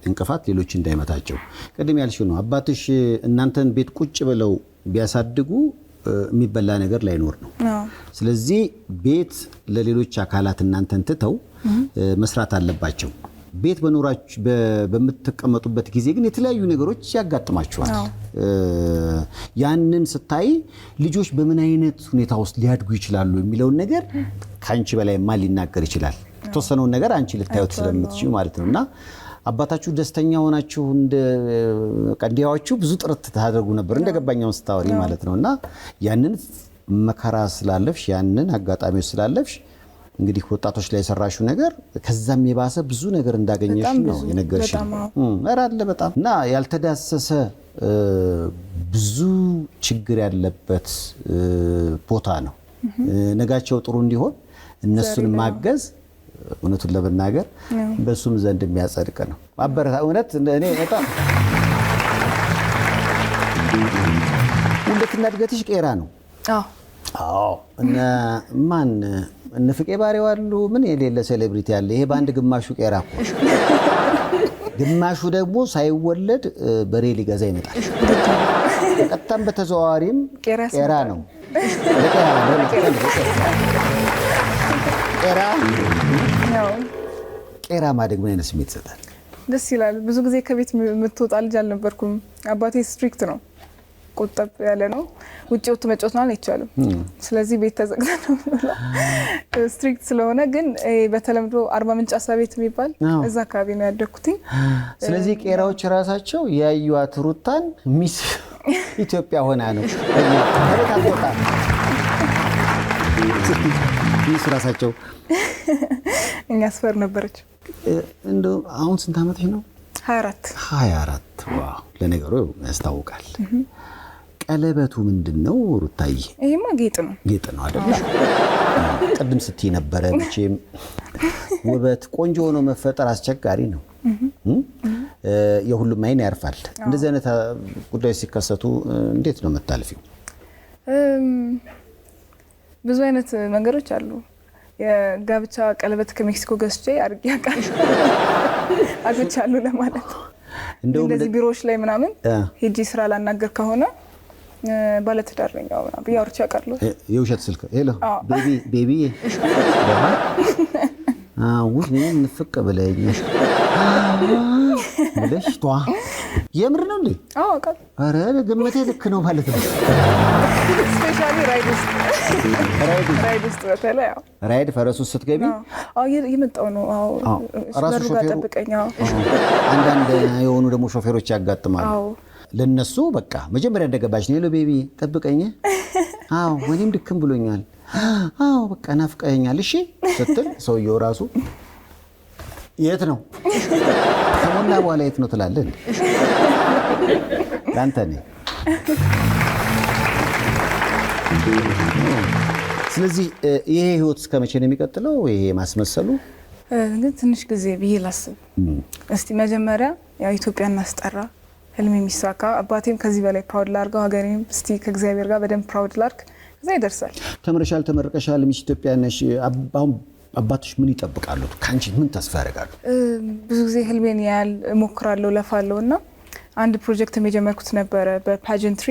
እንቅፋት ሌሎች እንዳይመታቸው ቀደም ያልሽው ነው። አባትሽ እናንተን ቤት ቁጭ ብለው ቢያሳድጉ የሚበላ ነገር ላይኖር ነው። ስለዚህ ቤት ለሌሎች አካላት እናንተን ትተው መስራት አለባቸው። ቤት በኖራችሁ በምትቀመጡበት ጊዜ ግን የተለያዩ ነገሮች ያጋጥማቸዋል። ያንን ስታይ ልጆች በምን አይነት ሁኔታ ውስጥ ሊያድጉ ይችላሉ የሚለውን ነገር ካንቺ በላይ ማን ሊናገር ይችላል? ተወሰነውን ነገር አንቺ ልታዩት ስለምትችዩ ማለት ነውና አባታችሁ ደስተኛ ሆናችሁ እንዲያዋችሁ ብዙ ጥረት ታደርጉ ነበር እንደገባኛው ስታወሪ ማለት ነውና ያንን መከራ ስላለፍሽ ያንን አጋጣሚዎች ስላለፍሽ እንግዲህ ወጣቶች ላይ የሰራሽው ነገር ከዛም የባሰ ብዙ ነገር እንዳገኘሽ ነው የነገርሽ። አራለ በጣም እና ያልተዳሰሰ ብዙ ችግር ያለበት ቦታ ነው። ነጋቸው ጥሩ እንዲሆን እነሱን ማገዝ እውነቱን ለመናገር በሱም ዘንድ የሚያጸድቅ ነው። አበረታ እውነት እኔ በጣም ሁለትና እድገትሽ ቄራ ነው። አዎ እና ማን እነ ፍቄ ባሪው አሉ ምን የሌለ ሴሌብሪቲ አለ። ይሄ ባንድ ግማሹ ቄራ እኮ ግማሹ ደግሞ ሳይወለድ በሬ ሊገዛ ይመጣል። በቀጥታም በተዘዋዋሪም ቄራ ነው። ቄራ ማደግ ምን አይነት ስሜት ይሰጣል? ደስ ይላል። ብዙ ጊዜ ከቤት የምትወጣ ልጅ አልነበርኩም። አባቴ ስትሪክት ነው፣ ቁጥብ ያለ ነው። ውጪ ወጥቶ መጫወት ማለት አይቻልም። ስለዚህ ቤት ተዘግተን ነው ስትሪክት ስለሆነ። ግን በተለምዶ አርባ ምንጭ አሳቤት የሚባል እዛ አካባቢ ነው ያደግኩት። ስለዚህ ቄራዎች ራሳቸው ያዩዋት ሩታን ሚስ ኢትዮጵያ ሆና ነው ሚስ ራሳቸው እኛ አስፈር ነበረች። እንደው አሁን ስንት ዓመትሽ ነው? 24 ዋው! ለነገሩ ያስታውቃል። ቀለበቱ ምንድነው ሩታዬ? ይሄማ ጌጥ ነው አይደል? ቅድም ስትይ ነበረ መቼም ውበት ቆንጆ ሆኖ መፈጠር አስቸጋሪ ነው። የሁሉም አይን ያርፋል። እንደዚህ አይነት ጉዳዮች ሲከሰቱ እንዴት ነው የምታልፊው? ብዙ አይነት መንገዶች አሉ። የጋብቻ ቀለበት ከሜክሲኮ ገዝቼ አድርጌ አውቃለሁ። አግብቻለሁ ለማለት እንደዚህ ቢሮዎች ላይ ምናምን ሄጂ ስራ ላናገር ከሆነ ባለትዳር ነኝ ምናምን ብዬ አውርቼ አውቃለሁ። የውሸት ስልክ ሄሎ ቤቢ ውይ ንፍቅ ብለኝ ብለሽ ቷ የምር ነው እንዴ? አዎ ቃል አረ ግምቴ ልክ ነው ማለት ነው። ስፔሻሊ ራይድ ውስጥ በተለይ ራይድ ፈረሱ ስትገቢ የመጣው ነው። ራሱ ሾፌሩ ጠብቀኝ። አንዳንድ የሆኑ ደግሞ ሾፌሮች ያጋጥማሉ። ለነሱ በቃ መጀመሪያ እንደገባች ነው ቤቢ ጠብቀኝ፣ አዎ ወኔም ድክም ብሎኛል፣ አዎ በቃ ናፍቀኛል እሺ ስትል ሰውየው ራሱ የት ነው ከሞላ በኋላ የት ነው ትላለህ? ላንተ ነኝ። ስለዚህ ይሄ ህይወት እስከ መቼ ነው የሚቀጥለው? ይሄ ማስመሰሉ ግን ትንሽ ጊዜ ብዬ ላስብ እስቲ። መጀመሪያ ያው ኢትዮጵያ እናስጠራ፣ ህልም የሚሳካ አባቴም ከዚህ በላይ ፕራውድ ላርገው፣ ሀገሬም እስቲ ከእግዚአብሔር ጋር በደንብ ፕራውድ ላርግ፣ ከዛ ይደርሳል። ተምረሻል፣ ተመርቀሻል፣ ሚስ ኢትዮጵያ ነሽ። አሁን አባትሽ ምን ይጠብቃሉ? ካንቺ ምን ተስፋ ያደርጋሉ? ብዙ ጊዜ ህልሜን ያህል እሞክራለሁ፣ ለፋለሁ እና አንድ ፕሮጀክት የጀመርኩት ነበረ በፓጀንትሪ።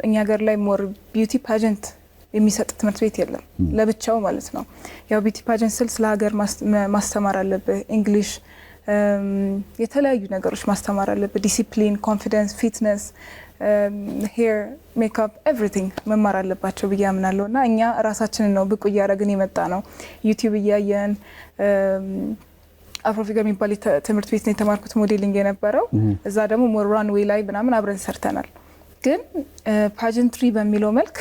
እኛ ሀገር ላይ ሞር ቢዩቲ ፓጀንት የሚሰጥ ትምህርት ቤት የለም ለብቻው ማለት ነው። ያው ቢዩቲ ፓጀንት ስል ስለ ሀገር ማስተማር አለብህ፣ እንግሊሽ፣ የተለያዩ ነገሮች ማስተማር አለብህ፣ ዲሲፕሊን፣ ኮንፊደንስ፣ ፊትነስ፣ ሄር፣ ሜካፕ ኤቭሪቲንግ መማር አለባቸው ብዬ አምናለሁ። እና እኛ ራሳችንን ነው ብቁ እያደረግን የመጣ ነው። ዩቲዩብ እያየን አፍሮፊገር የሚባል ትምህርት ቤት ነው የተማርኩት ሞዴሊንግ የነበረው። እዛ ደግሞ ሞር ራንዌይ ላይ ምናምን አብረን ሰርተናል። ግን ፓጀንትሪ በሚለው መልክ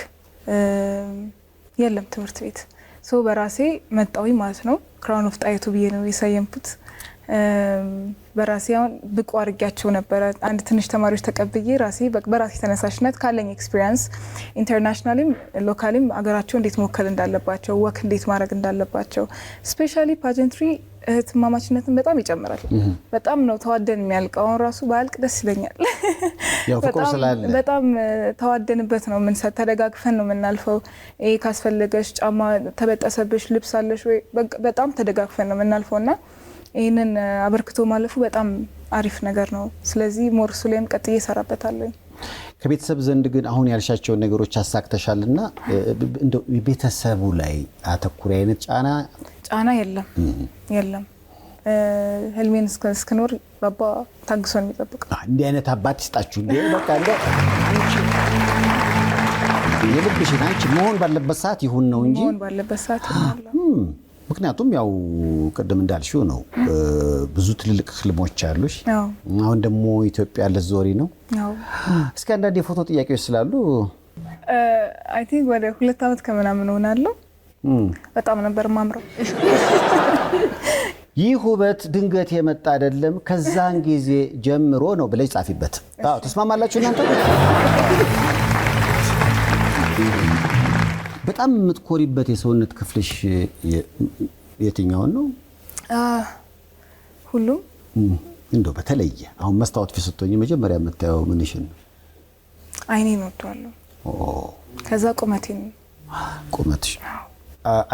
የለም ትምህርት ቤት። ሶ በራሴ መጣዊ ማለት ነው። ክራውን ኦፍ ጣይቱ ብዬ ነው የሰየምኩት። በራሴ አሁን ብቁ አድርጊያቸው ነበረ። አንድ ትንሽ ተማሪዎች ተቀብዬ በራሴ ተነሳሽነት ካለኝ ኤክስፒሪየንስ ኢንተርናሽናሊም ሎካሊም አገራቸው እንዴት መወከል እንዳለባቸው፣ ወክ እንዴት ማድረግ እንዳለባቸው። ስፔሻሊ ፓጀንትሪ እህትማማችነትን በጣም ይጨምራል። በጣም ነው ተዋደን የሚያልቀው። አሁን ራሱ ባያልቅ ደስ ይለኛል። በጣም ተዋደንበት ነው ተደጋግፈን ነው የምናልፈው። ይሄ ካስፈለገሽ ጫማ ተበጠሰብሽ ልብስ አለሽ ወይ በጣም ተደጋግፈን ነው የምናልፈው እና ይህንን አበርክቶ ማለፉ በጣም አሪፍ ነገር ነው። ስለዚህ ሞርሱ ላይም ቀጥዬ እሰራበታለሁ። ከቤተሰብ ዘንድ ግን አሁን ያልሻቸውን ነገሮች አሳክተሻልና እንደው ቤተሰቡ ላይ አተኩሪ አይነት ጫና የለም። ህልሜን እስክኖር ባባ ታግሶ ነው የሚጠብቀው። እንዲህ አይነት አባት ይስጣችሁ። እንዴ በቃ እንደ የልብሽን አንቺ መሆን ባለበት ሰዓት ይሁን ነው እንጂ መሆን ባለበት ሰዓት ይሁን። ምክንያቱም ያው ቅድም እንዳልሽው ነው ብዙ ትልልቅ ህልሞች አሉሽ። አሁን ደግሞ ኢትዮጵያ ልትዞሪ ነው። እስኪ አንዳንድ የፎቶ ጥያቄዎች ስላሉ አይ ቲንክ ወደ 2 ዓመት ከምናምን ሆናለሁ። በጣም ነበር ማምረው። ይህ ውበት ድንገት የመጣ አይደለም ከዛን ጊዜ ጀምሮ ነው ብለሽ ጻፊበት። አዎ ተስማማላችሁ እናንተ? በጣም የምትኮሪበት የሰውነት ክፍልሽ የትኛውን ነው? ሁሉም እንደው በተለየ አሁን መስታወት ፊት ስትሆኚ መጀመሪያ የምታየው ምንሽን ነው? አይኔን እወደዋለሁ። ከዛ ቁመቴን። ቁመትሽ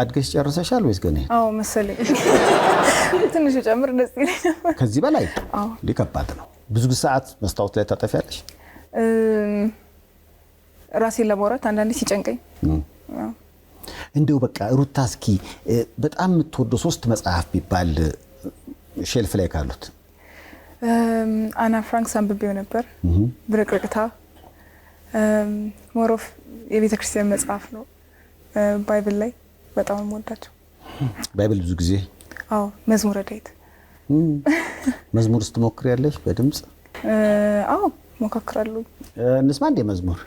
አድገሽ ጨርሰሻል ወይስ ገና? አዎ መሰለኝ። ትንሽ ጨምር ደስ ይለኝ ነበር። ከዚህ በላይ ሊከባት ነው። ብዙ ሰዓት መስታወት ላይ ታጠፊያለሽ? ራሴን ለማውራት አንዳንዴ ሲጨንቀኝ እንደው በቃ ሩታ እስኪ በጣም የምትወደው 3 መጽሐፍ ቢባል ሼልፍ ላይ ካሉት? አና ፍራንክ አንብቤው ነበር። ብርቅርቅታ ሞሮፍ የቤተክርስቲያን መጽሐፍ ነው። ባይብል ላይ በጣም የምወዳቸው። ባይብል ብዙ ጊዜ መዝሙረ ዳዊት። መዝሙር ስትሞክሪያለሽ በድምጽ? አዎ ሞካክራለሁ። እንስማ እንደ መዝሙር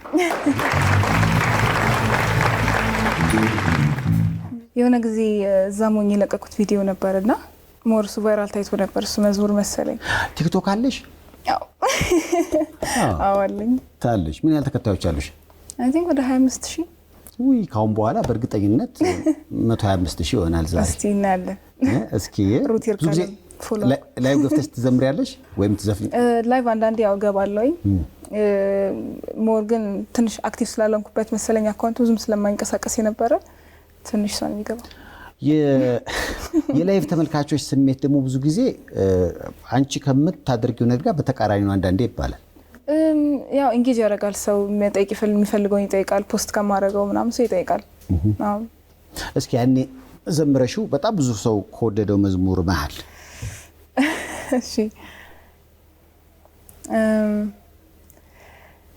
የሆነ ጊዜ እዛ ሞኝ የለቀኩት ቪዲዮ ነበርና ሞርሱ ቫይራል ታይቶ ነበር። እሱ መዝሙር መሰለኝ። ቲክቶክ አለሽ? አዎ አለኝ። ታለሽ? ምን ያህል ተከታዮች አሉሽ? አይ ቲንክ ወደ 25,000። ውይ ካሁን በኋላ በእርግጠኝነት 125,000 ይሆናል ዛሬ። እስቲ እናያለን። እስኪ ብዙ ጊዜ ላይቭ ገብተሽ ትዘምሪያለሽ ወይም ትዘፍኝ? ላይቭ አንዳንዴ ያው ገባለሁኝ። ሞር ግን ትንሽ አክቲቭ ስላልሆንኩበት መሰለኝ አካውንቱ ብዙም ስለማይንቀሳቀስ የነበረ ትንሽ ሰው የሚገባው። የላይቭ ተመልካቾች ስሜት ደግሞ ብዙ ጊዜ አንቺ ከምታደርጊው ነገር ጋር በተቃራኒ ነው አንዳንዴ ይባላል። ያው ኢንጌጅ ያደርጋል ሰው የሚፈልገውን ይጠይቃል። ፖስት ከማድረገው ምናምን ሰው ይጠይቃል። እስኪ ያኔ ዘምረሽው በጣም ብዙ ሰው ከወደደው መዝሙር መሀል እሺ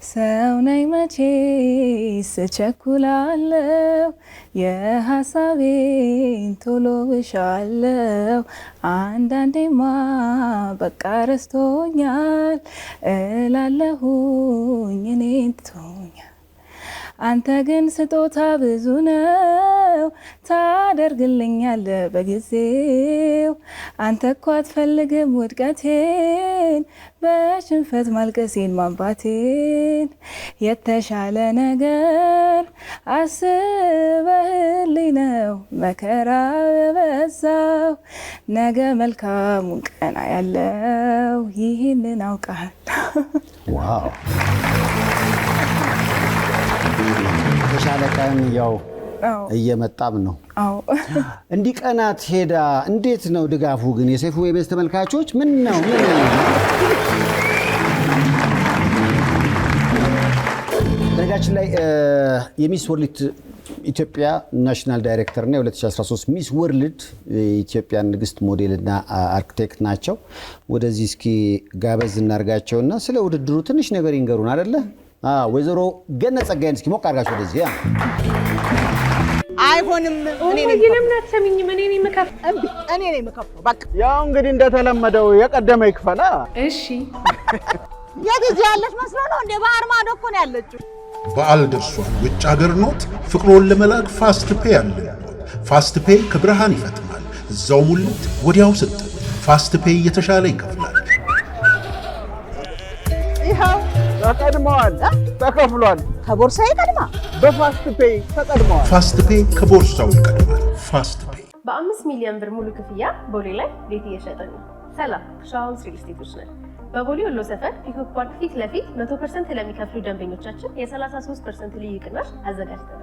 ሰው ነኝ መቼስ እቸኩላለሁ የሀሳቤን ቶሎ እሻለሁ አንዳንዴማ በቃ ረስቶኛል እላለሁኝ እኔን ትቶኛል አንተ ግን ስጦታ ብዙ ነው ታደርግልኛለህ በጊዜው አንተ እኮ አትፈልግም ውድቀቴን በሽንፈት ማልቀሴን ማንባቴን የተሻለ ነገር አስበህልኝ ነው መከራ የበዛው ነገ መልካሙን ቀና ያለው ይህንን አውቃለሁ። ዋው የተሻለ ቀን ያው እየመጣም ነው። እንዲህ ቀናት ሄዳ እንዴት ነው ድጋፉ ግን የሰይፉ ኢቢኤስ ተመልካቾች ምን ነው ደጋችን ላይ የሚስ ወርልድ ኢትዮጵያ ናሽናል ዳይሬክተር እና የ2013 ሚስ ወርልድ ኢትዮጵያ ንግስት ሞዴልና አርክቴክት ናቸው። ወደዚህ እስኪ ጋበዝ እናርጋቸውና ስለ ውድድሩ ትንሽ ነገር ይንገሩን አይደለ? ወይዘሮ ገነት ጸጋዬን እስኪ ሞቅ አድርጋችሁ ወደዚህ አይሆንም እኔ ነኝ የምከፍተው በቃ ያው እንግዲህ እንደተለመደው የቀደመ ይክፈላ። እሺ የጊዜ ያለሽ መስሎ ነው እንደ ባህር ማዶ እኮ ነው ያለችው። በዓል ደርሷል። ውጭ ሀገር ኖት ፍቅሮን ለመላክ ፋስት ፔይ አለ። ፋስት ፔይ ከብርሃን ይፈጥናል። እዛው ሙሉት ወዲያው ስጥ። ፋስት ፔይ የተሻለ ይከፍላል። ይኸው ተቀድመዋል፣ ተከፍሏል። ከቦርሳዬ ቀድማ በፋስት ፔይ ተቀድመዋል። ፋስት ፔይ ከቦርሳው ይቀድማል። ፋስት ፔይ በ5 ሚሊዮን ብር ሙሉ ክፍያ ቦሌ ላይ ቤት እየሸጠን ነው። ሰላም ሻውንስ ሪል ስቴቶች ነን። በቦሌ ወሎ ሰፈር ፒኮክ ፓርክ ፊት ለፊት 100% ለሚከፍሉ ደንበኞቻችን የ33% ልዩ ቅናሽ አዘጋጅተናል።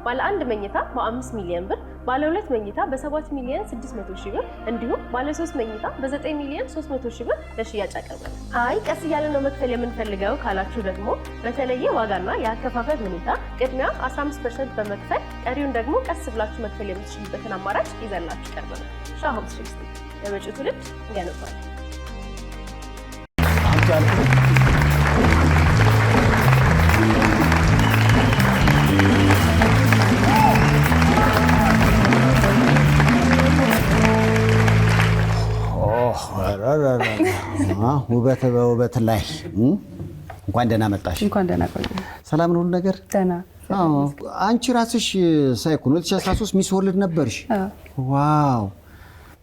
ባለ 1 መኝታ በ5 ሚሊዮን ብር፣ ባለ 2 መኝታ በ7 ሚሊዮን 600 ሺህ ብር እንዲሁም ባለ 3 መኝታ በ9 ሚሊዮን 300 ሺህ ብር ለሽያጭ አቀርበናል። አይ ቀስ እያለ ነው መክፈል የምንፈልገው ካላችሁ ደግሞ በተለየ ዋጋና የአከፋፈል ሁኔታ ቅድሚያ 15% በመክፈል ቀሪውን ደግሞ ቀስ ብላችሁ መክፈል የምትችሉበትን አማራጭ ይዘንላችሁ ቀርበናል። ሻውንስ ሪል ስቴት ለመጪው ትውልድ እንገነባለን። ውበት በውበት ላይ እንኳን ደህና መጣሽ። እንኳን ደህና ቆዩ። ሰላም ነው ሁሉ ነገር? ደህና። አንቺ ራስሽ ሳይኮን 2013 ሚስ ወርልድ ነበርሽ። ዋው!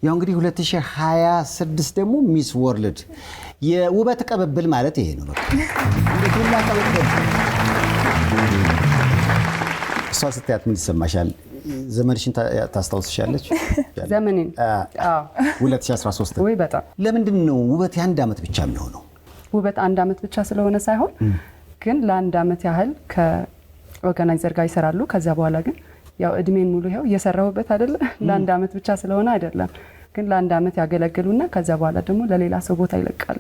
ያው እንግዲህ 2026 ደግሞ ሚስ ወርልድ የውበት ቅብብል ማለት ይሄ ነው። በቃ እንዴት ሁላ ቅብብል። እሷ ስትያት ምን ይሰማሻል? ዘመንሽን ታስታውስሻለች? ዘመኔን? አዎ 2013 ወይ በጣም። ለምንድን ነው ውበት የአንድ ዓመት ብቻ የሚሆነው? ውበት አንድ ዓመት ብቻ ስለሆነ ሳይሆን ግን ለአንድ ዓመት ያህል ከኦርጋናይዘር ጋር ይሰራሉ። ከዛ በኋላ ግን ያው እድሜን ሙሉ ይኸው እየሰራሁበት አይደለ? ለአንድ ዓመት ብቻ ስለሆነ አይደለም ግን ለአንድ ዓመት ያገለግሉና ከዛ በኋላ ደግሞ ለሌላ ሰው ቦታ ይለቃሉ።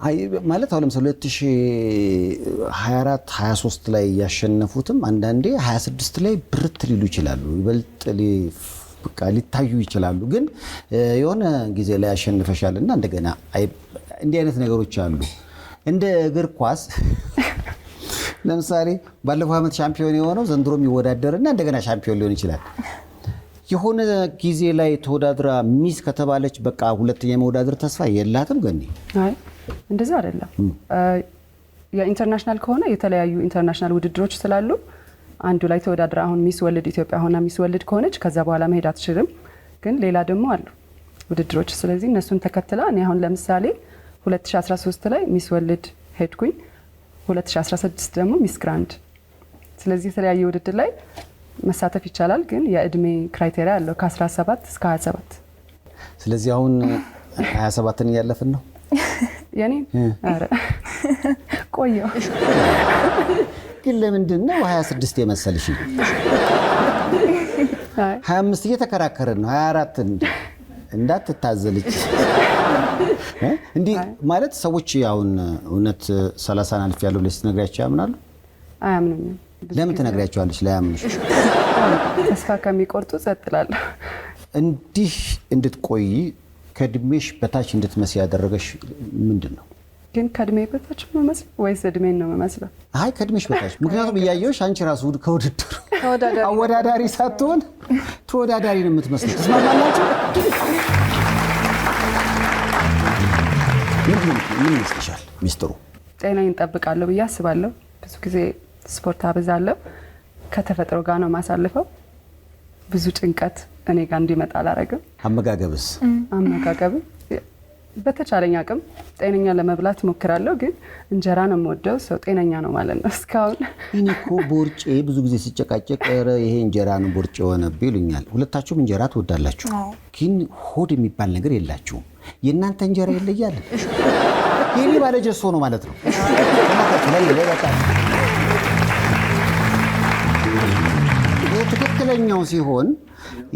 አይ ማለት አሁን ለምሳሌ 2024 23 ላይ ያሸነፉትም አንዳንዴ 26 ላይ ብርት ሊሉ ይችላሉ፣ ይበልጥ በቃ ሊታዩ ይችላሉ። ግን የሆነ ጊዜ ላይ ያሸንፈሻልና እንደገና እንዲህ አይነት ነገሮች አሉ። እንደ እግር ኳስ ለምሳሌ ባለፈው ዓመት ሻምፒዮን የሆነው ዘንድሮም ይወዳደርና እንደገና ሻምፒዮን ሊሆን ይችላል። የሆነ ጊዜ ላይ ተወዳድራ ሚስ ከተባለች በቃ ሁለተኛ የመወዳደር ተስፋ የላትም። ገኒ አይ እንደዛ አይደለም። የኢንተርናሽናል ከሆነ የተለያዩ ኢንተርናሽናል ውድድሮች ስላሉ አንዱ ላይ ተወዳድራ አሁን ሚስ ወርልድ ኢትዮጵያ ሆና ሚስ ወርልድ ከሆነች ከዛ በኋላ መሄድ አትችልም። ግን ሌላ ደግሞ አሉ ውድድሮች። ስለዚህ እነሱን ተከትላ እኔ አሁን ለምሳሌ 2013 ላይ ሚስ ወርልድ ሄድኩኝ፣ 2016 ደግሞ ሚስ ግራንድ። ስለዚህ የተለያየ ውድድር ላይ መሳተፍ ይቻላል። ግን የእድሜ ክራይቴሪያ አለው ከ17 እስከ 27። ስለዚህ አሁን 27ን እያለፍን ነው። የኔ አረ ቆየው። ግን ለምንድን ነው 26 የመሰልሽ? 25 እየተከራከረን ነው። 24 እንዳትታዘልች እንዲህ ማለት ሰዎች አሁን እውነት 30 አልፍ ያለው ብለሽ ትነግሪያቸው ያምናሉ? አያምኑም። ለምን ትነግሪያቸዋለሽ? ላያምኑሽ ተስፋ ከሚቆርጡ ጸጥ እላለሁ። እንዲህ እንድትቆይ ከእድሜሽ በታች እንድትመስይ ያደረገሽ ምንድን ነው? ግን ከእድሜ በታች ነው መስለው ወይስ እድሜን ነው መስለው? አይ ከእድሜሽ በታች። ምክንያቱም እያየሁሽ አንቺ ራሱ ከውድድሩ አወዳዳሪ ሳትሆን ተወዳዳሪ ነው የምትመስለው። ትስማማላችሁ? ምን ይመስልሻል ሚስጥሩ? ጤናዬን እጠብቃለሁ ብዬ አስባለሁ። ብዙ ጊዜ ስፖርት አበዛለሁ። ከተፈጥሮ ጋር ነው ማሳልፈው። ብዙ ጭንቀት እኔ ጋር እንዲመጣ አላረግም። አመጋገብስ? አመጋገብም በተቻለኝ አቅም ጤነኛ ለመብላት ሞክራለሁ። ግን እንጀራ ነው የምወደው። ሰው ጤነኛ ነው ማለት ነው እስካሁን። እኔ እኮ ቦርጬ ብዙ ጊዜ ሲጨቃጨቅ ይሄ እንጀራ ነው ቦርጬ የሆነብኝ ይሉኛል። ሁለታችሁም እንጀራ ትወዳላችሁ፣ ግን ሆድ የሚባል ነገር የላችሁም። የእናንተ እንጀራ ይለያል። የኔ ባለጀሶ ነው ማለት ነው። ትክክለኛው ሲሆን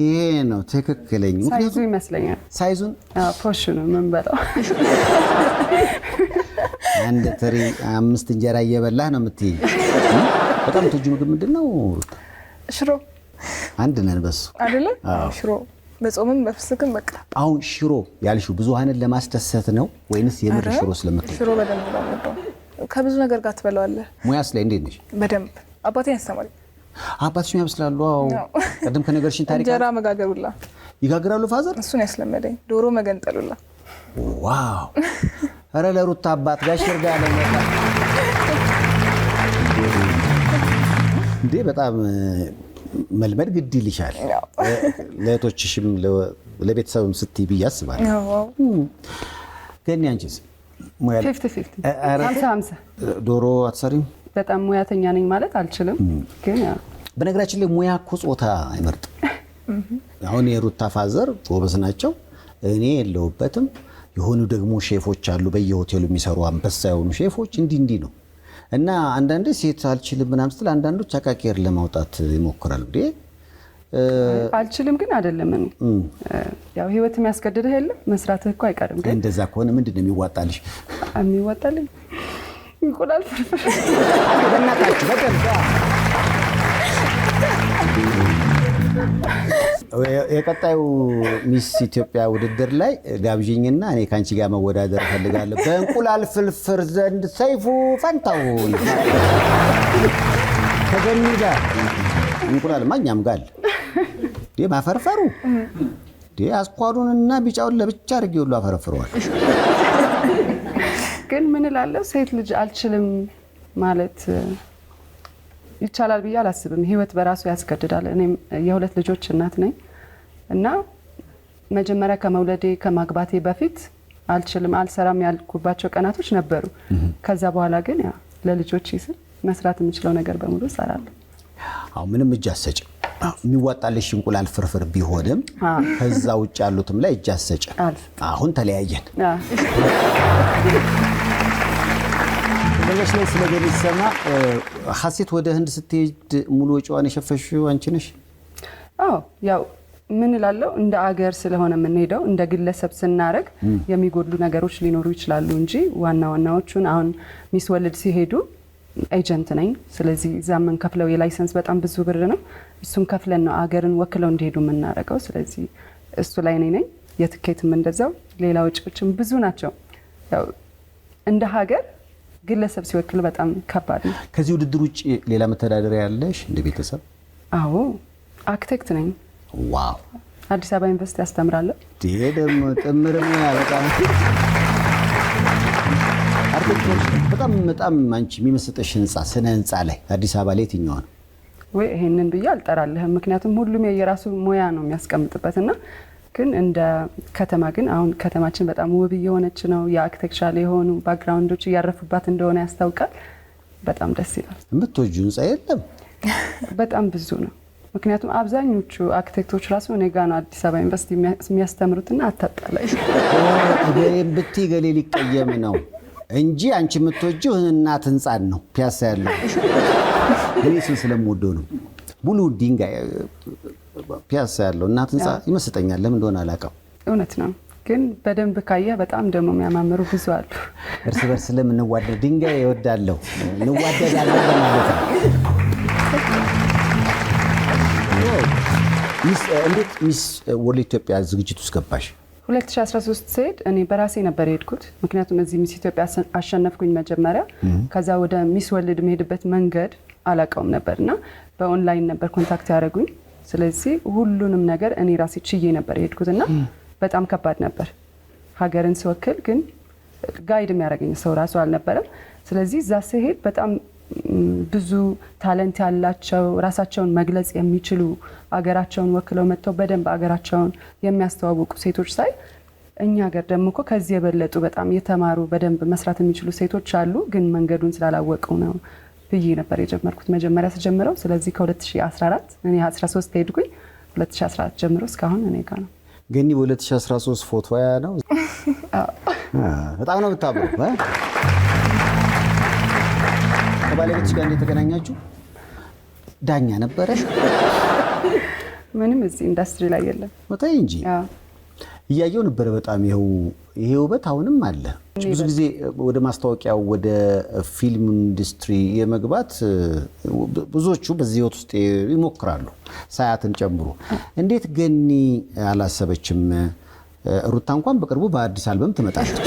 ይሄ ነው ትክክለኛው። ሳይዙ ይመስለኛል። ሳይዙን ፖርሽኑ ምን በለው አንድ ትሪ 5 እንጀራ እየበላህ ነው የምትይኝ። በጣም ትጁ ምግብ ምንድን ነው? ሽሮ። አንድ ነን በሱ አይደለ? ሽሮ በጾምም በፍስክም በቃ። አሁን ሽሮ ያልሽው ብዙሃንን ለማስደሰት ነው ወይንስ የምር ሽሮ ስለምትወጪ? ሽሮ በደንብ ነው የምወደው። ከብዙ ነገር ጋር ትበላዋለህ። ሙያስ ላይ እንዴት ነሽ? በደንብ አባቴ ያስተማረኝ። አባትሽ ያብስላሉ? አዎ። ቀደም ከነገርሽን ታሪክ እንጀራ መጋገሩላ ይጋግራሉ ፋዘር? እሱን ያስለመደኝ። ዶሮ መገንጠሉላ። ዋው! ኧረ ለሩታ አባት ጋሽ ይርጋ ለመጣ እንዴ በጣም መልመድ ግድ ይልሻል። ለእህቶችሽም ለቤተሰብም ስትይ ብዬ አስባለሁ። ግን አንቺስ ሙያ 50-50 ዶሮ አትሰሪም? በጣም ሙያተኛ ነኝ ማለት አልችልም። ግን በነገራችን ላይ ሙያ እኮ ጾታ አይመርጥም። አሁን የሩታ ፋዘር ጎበዝ ናቸው፣ እኔ የለሁበትም። የሆኑ ደግሞ ሼፎች አሉ በየሆቴሉ የሚሰሩ አንበሳ የሆኑ ሼፎች እንዲህ ነው። እና አንዳንዴ ሴት አልችልም ምናምን ስትል አንዳንዶች አቃቄር ለማውጣት ይሞክራሉ። እንዴ አልችልም ግን አይደለም። እኔ ያው ህይወት የሚያስገድድህ የለም መስራትህ እኮ አይቀርም። ግን እንደዛ ከሆነ ምንድን ነው የሚዋጣልሽ? የሚዋጣልኝ እንቁላል ፍርፍር። በእናታችሁ በደንብ የቀጣዩ ሚስ ኢትዮጵያ ውድድር ላይ ጋብዥኝና እኔ ካንቺ ጋር መወዳደር ፈልጋለሁ። በእንቁላል ፍርፍር ዘንድ ሰይፉ ፈንታሁን ከገኒ ጋር እንቁላል ማኛም ጋር ማፈርፈሩ አስኳሉንና ቢጫውን ለብቻ አድርጌ ሁሉ አፈረፍረዋል። ግን ምን እላለሁ ሴት ልጅ አልችልም ማለት ይቻላል ብዬ አላስብም። ህይወት በራሱ ያስገድዳል። እኔም የሁለት ልጆች እናት ነኝ እና መጀመሪያ ከመውለዴ ከማግባቴ በፊት አልችልም አልሰራም ያልኩባቸው ቀናቶች ነበሩ። ከዛ በኋላ ግን ያ ለልጆች ስል መስራት የምችለው ነገር በሙሉ እሰራለሁ። አሁን ምንም እጅ አትሰጭም። የሚዋጣልሽ እንቁላል ፍርፍር ቢሆንም ከዛ ውጭ ያሉትም ላይ እጅ አትሰጭም። አሁን ተለያየን። በለሽ ላይ ስለገኝ ሲሰማ ሀሴት ወደ ህንድ ስትሄድ ሙሉ ወጪዋን የሸፈሽው አንቺ ነሽ? አዎ ያው ምን እላለሁ እንደ አገር ስለሆነ የምንሄደው እንደ ግለሰብ ስናረግ የሚጎድሉ ነገሮች ሊኖሩ ይችላሉ እንጂ ዋናዎቹን አሁን ሚስ ወርልድ ሲሄዱ ኤጀንት ነኝ። ስለዚህ እዛ የምንከፍለው የላይሰንስ በጣም ብዙ ብር ነው። እሱን ከፍለን ነው አገርን ወክለው እንዲሄዱ የምናደርገው። ስለዚህ እሱ ላይ እኔ ነኝ። የትኬትም እንደዛው ሌላ ወጪዎችም ብዙ ናቸው። ያው እንደ ሀገር ግለሰብ ሲወክል በጣም ከባድ ነው። ከዚህ ውድድር ውጭ ሌላ መተዳደሪያ ያለሽ እንደ ቤተሰብ? አዎ አርክቴክት ነኝ። ዋው! አዲስ አበባ ዩኒቨርሲቲ አስተምራለሁ። ደግሞ ጥምር ሙያ በጣም በጣም አንቺ የሚመስጥሽ ህንፃ ስነ ህንፃ ላይ አዲስ አበባ ላይ የትኛው ነው? ወይ ይሄንን ብዬ አልጠራልህም። ምክንያቱም ሁሉም የራሱ ሙያ ነው የሚያስቀምጥበትና ግን እንደ ከተማ ግን አሁን ከተማችን በጣም ውብ እየሆነች ነው። የአርክቴክቸር የሆኑ ባክግራውንዶች እያረፉባት እንደሆነ ያስታውቃል። በጣም ደስ ይላል። የምትወጂው ህንፃ የለም? በጣም ብዙ ነው። ምክንያቱም አብዛኞቹ አርክቴክቶች ራሱ እኔ ጋር ነው አዲስ አበባ ዩኒቨርሲቲ የሚያስተምሩትና አታጣላይ ብቲ ገሌ ሊቀየም ነው እንጂ አንቺ የምትወጂው እናት ህንፃን ነው ፒያሳ ያለው። እኔ እሱን ስለምወደው ነው። ሙሉ ድንጋይ ፒያሳ ያለው እናት ህንፃ ይመስጠኛል። ለምን እንደሆነ አላውቅም። እውነት ነው። ግን በደንብ ካየ በጣም ደግሞ የሚያማምሩ ብዙ አሉ። እርስ በርስ ስለምንዋደድ ድንጋይ እወዳለሁ እንዋደዳለን ማለት ነው። እንዴት ሚስ ወርልድ ኢትዮጵያ ዝግጅት ውስጥ ገባሽ? 2013 ስሄድ እኔ በራሴ ነበር የሄድኩት። ምክንያቱም እዚህ ሚስ ኢትዮጵያ አሸነፍኩኝ መጀመሪያ። ከዛ ወደ ሚስ ወርልድ መሄድበት መንገድ አላውቀውም ነበርና በኦንላይን ነበር ኮንታክት ያደረጉኝ። ስለዚህ ሁሉንም ነገር እኔ ራሴ ችዬ ነበር የሄድኩትና በጣም ከባድ ነበር። ሀገርን ስወክል ግን ጋይድ የሚያደርገኝ ሰው ራሱ አልነበረም። ስለዚህ እዛ ስሄድ በጣም ብዙ ታለንት ያላቸው ራሳቸውን መግለጽ የሚችሉ አገራቸውን ወክለው መጥተው በደንብ አገራቸውን የሚያስተዋውቁ ሴቶች ሳይ እኛ ሀገር ደግሞ እኮ ከዚህ የበለጡ በጣም የተማሩ በደንብ መስራት የሚችሉ ሴቶች አሉ፣ ግን መንገዱን ስላላወቁ ነው ብዬ ነበር የጀመርኩት መጀመሪያ ስጀምረው። ስለዚህ ከ2014 እኔ 13 ሄድኩኝ 2014 ጀምሮ እስካሁን እኔ ጋር ነው። ግን በ2013 ፎቶ ያ ነው። በጣም ነው የምታምሩ። ከባለቤትሽ ጋር እንዴት ተገናኛችሁ? ዳኛ ነበረሽ? ምንም እዚህ ኢንዱስትሪ ላይ የለም። ወጣይ እንጂ እያየው ነበር። በጣም ይሄ ውበት አሁንም አለ። ብዙ ጊዜ ወደ ማስታወቂያው ወደ ፊልም ኢንዱስትሪ የመግባት ብዙዎቹ በዚህ ህይወት ውስጥ ይሞክራሉ፣ ሳያትን ጨምሮ። እንዴት ገኒ አላሰበችም? ሩታ እንኳን በቅርቡ በአዲስ አልበም ትመጣለች።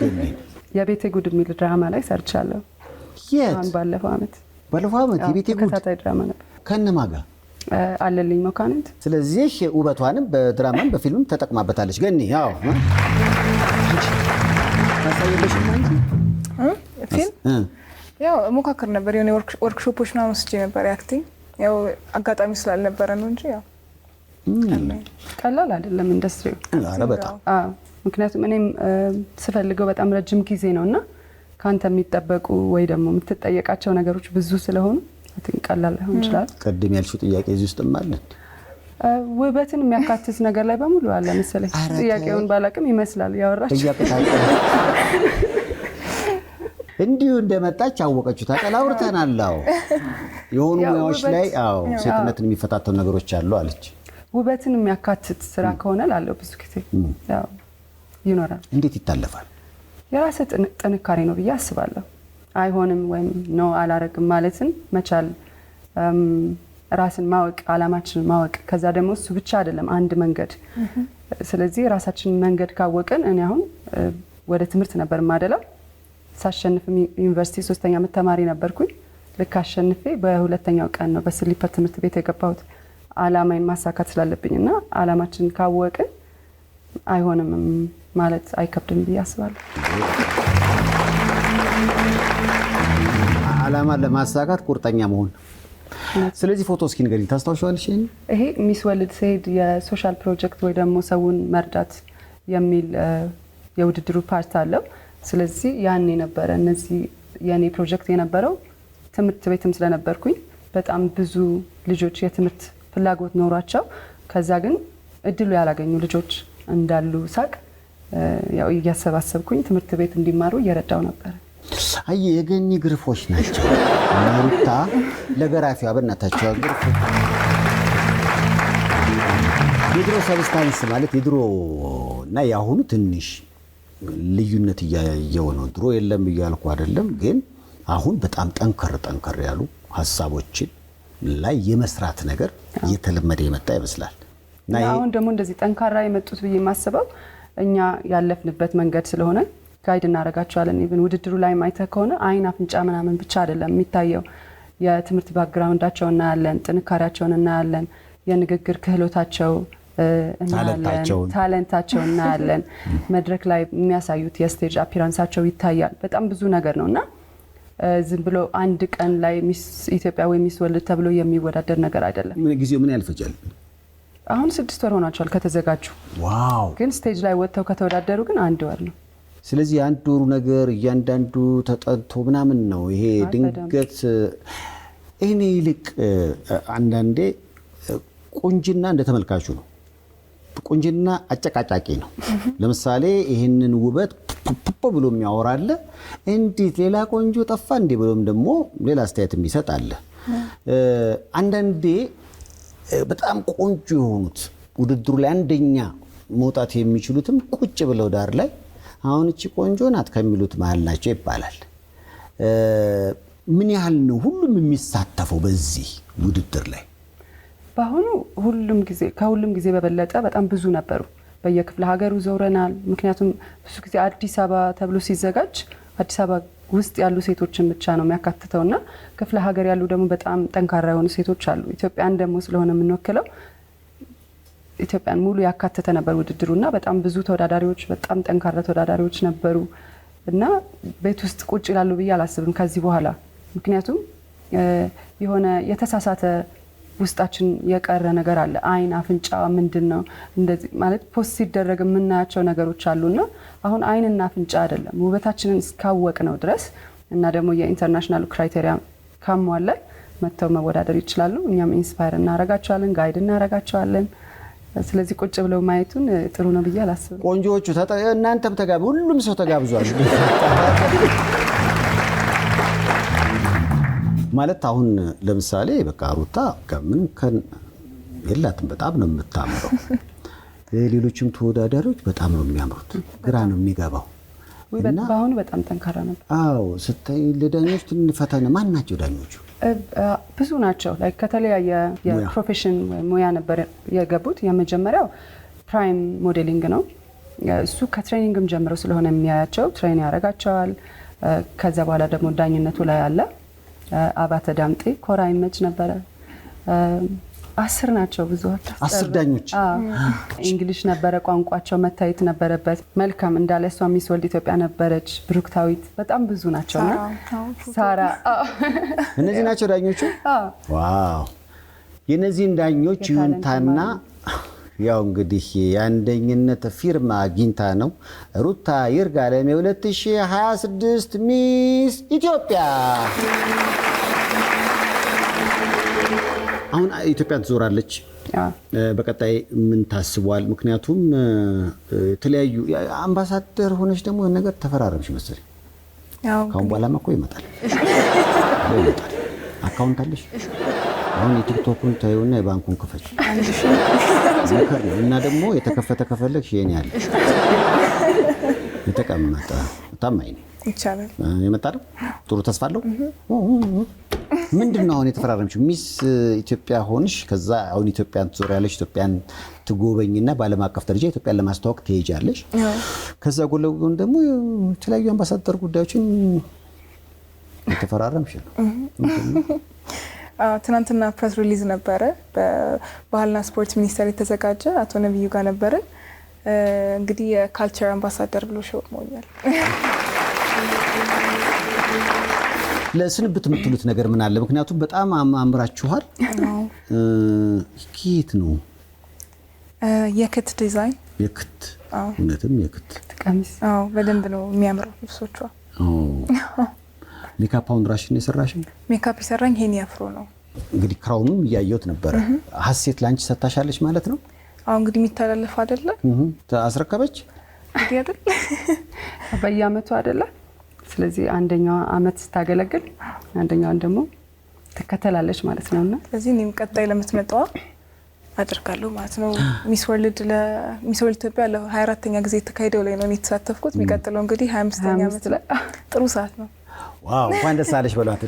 ገኒ የቤቴ ጉድ የሚል ድራማ ላይ ሰርቻለሁ። የት? ባለፈው ዓመት የቤቴ ጉድ ተከታታይ ድራማ ነበር። ከነማ ጋር? አለልኝ መኳንንት። ስለዚህ ውበቷንም በድራማም በፊልምም ተጠቅማበታለች ገኒ። ያው ታሳየለሽም ማለት ፊልም ያው ሞካከር ነበር። የሆነ ወርክሾፖች ምናምን ወስጄ ነበር አክቲንግ። ያው አጋጣሚ ስላልነበረ ነው እንጂ ያው ቀላል አይደለም ኢንዱስትሪው። ኧረ በጣም ምክንያቱም እኔም ስፈልገው በጣም ረጅም ጊዜ ነውና ካንተ የሚጠበቁ ወይ ደግሞ የምትጠየቃቸው ነገሮች ብዙ ስለሆኑ ቀላል ላይሆን ይችላል። ቀደም ያልሽው ጥያቄ እዚህ ውስጥ አለ። ውበትን የሚያካትት ነገር ላይ በሙሉ አለ መሰለኝ። ጥያቄውን ባላቅም ይመስላል ያወራች እንዲሁ እንደመጣች አወቀችው። ታቀላውርተናል። የሆኑ ሙያዎች ላይ ሴትነትን የሚፈታተኑ ነገሮች አሉ አለች። ውበትን የሚያካትት ስራ ከሆነ ላለው ብዙ ጊዜ ያው ይኖራል። እንዴት ይታለፋል? የራስ ጥንካሬ ነው ብዬ አስባለሁ። አይሆንም ወይም ነው አላረግም ማለትን መቻል፣ ራስን ማወቅ፣ አላማችንን ማወቅ። ከዛ ደግሞ እሱ ብቻ አይደለም አንድ መንገድ። ስለዚህ ራሳችንን መንገድ ካወቅን እኔ አሁን ወደ ትምህርት ነበር ማደላ። ሳሸንፍ ዩኒቨርሲቲ 3ኛ ዓመት ተማሪ ነበርኩኝ። ልክ አሸንፌ በሁለተኛው ቀን ነው በስሊፐር ትምህርት ቤት የገባሁት። አላማዬን ማሳካት ስላለብኝና አላማችንን ካወቅን አይሆንም ማለት አይከብድም ብዬ አስባለሁ። አላማ ለማሳካት ቁርጠኛ መሆን። ስለዚህ ፎቶ እስኪ ንገሪኝ፣ ታስታውሻለሽ? ይሄ ሚስ ወርልድ ስሄድ የሶሻል ፕሮጀክት ወይ ደግሞ ሰውን መርዳት የሚል የውድድሩ ፓርት አለው። ስለዚህ ያኔ ነበረ እነዚህ የኔ ፕሮጀክት የነበረው ትምህርት ቤትም ስለነበርኩኝ በጣም ብዙ ልጆች የትምህርት ፍላጎት ኖሯቸው ከዛ ግን እድሉ ያላገኙ ልጆች እንዳሉ ሳቅ ያው እያሰባሰብኩኝ ትምህርት ቤት እንዲማሩ እየረዳው ነበር። አይ የገኒ ግርፎች ናቸው። ሩታ ለገራፊዋ በእናታቸው ግርፍ የድሮ ሰብስታንስ ማለት የድሮ እና የአሁኑ ትንሽ ልዩነት እያየው ነው። ድሮ የለም እያልኩ አይደለም፣ ግን አሁን በጣም ጠንከር ያሉ ሀሳቦችን ላይ የመስራት ነገር እየተለመደ የመጣ ይመስላል። አሁን ደግሞ እንደዚህ ጠንካራ የመጡት ብዬ የማስበው እኛ ያለፍንበት መንገድ ስለሆነ ጋይድ እናደርጋቸዋለን። ኢቭን ውድድሩ ላይ ማይተህ ከሆነ አይን አፍንጫ ምናምን ብቻ አይደለም የሚታየው። የትምህርት ባክግራውንዳቸውን እናያለን፣ ጥንካሬያቸውን እናያለን፣ የንግግር ክህሎታቸው እናያለን፣ ታለንታቸውን እናያለን። መድረክ ላይ የሚያሳዩት የስቴጅ አፒራንሳቸው ይታያል። በጣም ብዙ ነገር ነውና ዝም ብሎ አንድ ቀን ላይ ሚስ ኢትዮጵያ ወይ ሚስ ወርልድ ተብሎ የሚወዳደር ነገር አይደለም። ጊዜው ምን ያልፈጃል? አሁን 6 ወር ሆናቸዋል ከተዘጋጁ። ዋው! ግን ስቴጅ ላይ ወጥተው ከተወዳደሩ ግን 1 ወር ነው። ስለዚህ አንድ ወሩ ነገር እያንዳንዱ ተጠንቶ ምናምን ነው። ይሄ ድንገት እኔ ይልቅ አንዳንዴ ቁንጅና እንደተመልካቹ ነው። ቁንጅና አጨቃጫቂ ነው። ለምሳሌ ይህንን ውበት ፖፖ ብሎ የሚያወራለ እንዴት ሌላ ቆንጆ ጠፋ እንዴ ብሎም ደግሞ ሌላ አስተያየት የሚሰጥ አለ። አንዳንዴ በጣም ቆንጆ የሆኑት ውድድሩ ላይ አንደኛ መውጣት የሚችሉትም ቁጭ ብለው ዳር ላይ አሁን እቺ ቆንጆ ናት ከሚሉት መሀል ናቸው ይባላል። ምን ያህል ነው ሁሉም የሚሳተፈው በዚህ ውድድር ላይ? በአሁኑ ከሁሉም ጊዜ በበለጠ በጣም ብዙ ነበሩ። በየክፍለ ሀገሩ ዞረናል። ምክንያቱም ብዙ ጊዜ አዲስ አበባ ተብሎ ሲዘጋጅ አዲስ አበባ ውስጥ ያሉ ሴቶችን ብቻ ነው የሚያካትተውና ክፍለ ሀገር ያሉ ደግሞ በጣም ጠንካራ የሆኑ ሴቶች አሉ። ኢትዮጵያን ደግሞ ስለሆነ የምንወክለው ኢትዮጵያን ሙሉ ያካተተ ነበር ውድድሩና በጣም ብዙ ተወዳዳሪዎች በጣም ጠንካራ ተወዳዳሪዎች ነበሩ እና ቤት ውስጥ ቁጭ ይላሉ ብዬ አላስብም ከዚህ በኋላ። ምክንያቱም የሆነ የተሳሳተ ውስጣችን የቀረ ነገር አለ። አይን አፍንጫ ምንድነው እንደዚህ ማለት ፖስት ሲደረግ የምናያቸው ነገሮች አሉና አሁን አይንና አፍንጫ አይደለም ውበታችንን እስካወቅ ነው ድረስ እና ደግሞ የኢንተርናሽናል ክራይቴሪያ ካሟላ መተው መወዳደር ይችላሉ። እኛም ኢንስፓየር እናረጋቸዋለን፣ ጋይድ እናረጋቸዋለን። ስለዚህ ቁጭ ብለው ማየቱን ጥሩ ነው ብዬ አላስብም። ቆንጆቹ እናንተም ሁሉም ሰው ተጋብዟል ማለት አሁን ለምሳሌ በቃ ሩታ ምን የላትም በጣም ነው የምታምረው። ሌሎችም ተወዳዳሪዎች በጣም ነው የሚያምሩት። ግራ ነው የሚገባው። በአሁኑ በጣም ጠንካራ ነበር። አዎ ስታይ ለዳኞች ትንሽ ፈተና ማን ናቸው ዳኞቹ? ብዙ ናቸው። ከተለያየ የፕሮፌሽን ሙያ ነበር የገቡት። የመጀመሪያው ፕራይም ሞዴሊንግ ነው። እሱ ከትሬኒንግም ጀምረው ስለሆነ የሚያያቸው ትሬን ያደርጋቸዋል። ከዛ በኋላ ደግሞ ዳኝነቱ ላይ አለ አባተ ዳምጤ፣ ኮራ ይመች ነበረ። 10 ናቸው ብዙ 10 ዳኞች። እንግሊሽ ነበረ ቋንቋቸው መታየት ነበረበት። መልካም እንዳለ እሷ ሚስ ወርልድ ኢትዮጵያ ነበረች። ብሩክታዊት በጣም ብዙ ናቸውና ሳራ እነዚህ ናቸው ዳኞቹ። ዋው የነዚህን ዳኞች ይሁንታና ያው እንግዲህ የአንደኝነት ፊርማ አግኝታ ነው ሩታ ይርጋለም የ2026 ሚስ ኢትዮጵያ። አሁን ኢትዮጵያን ትዞራለች። በቀጣይ ምን ታስቧል? ምክንያቱም የተለያዩ አምባሳደር ሆነች ደግሞ ነገር ተፈራረምሽ መሰለኝ። ካሁን በኋላማ እኮ ይመጣል። አካውንት አለሽ? አሁን የቲክቶኩን ታዩና የባንኩን ክፈች እና ደግሞ የተከፈተ ከፈለግሽ የኔ ያለ የተቀመጠ ታማኝ ነው ይቻላል። የመጣ ነው። ጥሩ ተስፋ አለው። ምንድነው አሁን የተፈራረምሽው? ሚስ ኢትዮጵያ ሆንሽ። ከዛ አሁን ኢትዮጵያን ትዞሪያለሽ። ኢትዮጵያን ትጎበኝና በዓለም አቀፍ ደረጃ ኢትዮጵያን ለማስተዋወቅ ትሄጃለሽ። ከዛ ጎን ለጎን ደግሞ የተለያዩ አምባሳደር ጉዳዮችን የተፈራረምሽ ነው። ትናንትና ፕሬስ ሪሊዝ ነበረ በባህልና ስፖርት ሚኒስቴር የተዘጋጀ አቶ ነብዩ ጋር ነበረ። እንግዲህ የካልቸር አምባሳደር ብሎ ሾሞኛል። ለስንብት የምትሉት ነገር ምን አለ? ምክንያቱም በጣም አምራችኋል። ኪት ነው የክት ዲዛይን የክት እውነትም የክት ቀሚስ በደንብ ነው የሚያምረው ልብሶቿ። ሜካፕ አሁን ራስሽን የሰራሽው? ሜካፕ የሰራኝ ሄኒ አፍሮ ነው። እንግዲህ ክራውንም እያየሁት ነበረ። ሀሴት ላንቺ ሰታሻለች ማለት ነው? አሁን እንግዲህ የሚተላለፍ አይደለ? አስረከበች እንግዲህ አይደል? በየአመቱ አይደለ? ስለዚህ አንደኛው አመት ስታገለግል አንደኛውን ደግሞ ትከተላለች ማለት ነውና ስለዚህ እኔም ቀጣይ ለምትመጣው አድርጋለሁ ማለት ነው። ሚስ ወርልድ ኢትዮጵያ ለ24ኛ ጊዜ የተካሄደው ላይ ነው የተሳተፍኩት። የሚቀጥለው እንግዲህ 25ኛ አመት ላይ ጥሩ ሰዓት ነው። ዋው እንኳን ደስ አለሽ በሏት።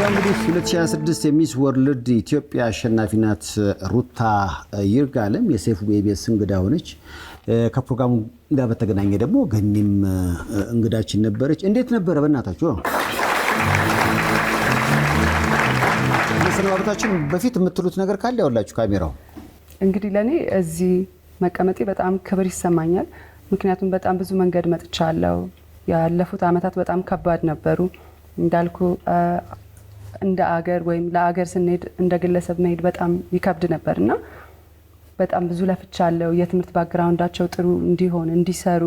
እንግዲህ 2026 የሚስ ወርልድ ኢትዮጵያ አሸናፊ ናት ሩታ ይርጋለም። የሰይፉ ቤቤስ እንግዳ ሆነች። ከፕሮግራሙ ጋር በተገናኘ ደግሞ ገኒም እንግዳችን ነበረች። እንዴት ነበረ በእናታችሁ? መሰናበታችን በፊት የምትሉት ነገር ካለ ያውላችሁ ካሜራው። እንግዲህ ለኔ እዚህ መቀመጤ በጣም ክብር ይሰማኛል። ምክንያቱም በጣም ብዙ መንገድ መጥቻለሁ። ያለፉት አመታት በጣም ከባድ ነበሩ። እንዳልኩ እንደ አገር ወይም ለአገር ስንሄድ እንደ ግለሰብ መሄድ በጣም ይከብድ ነበርና በጣም ብዙ ለፍቻለሁ። የትምህርት ባክግራውንዳቸው ጥሩ እንዲሆን እንዲሰሩ፣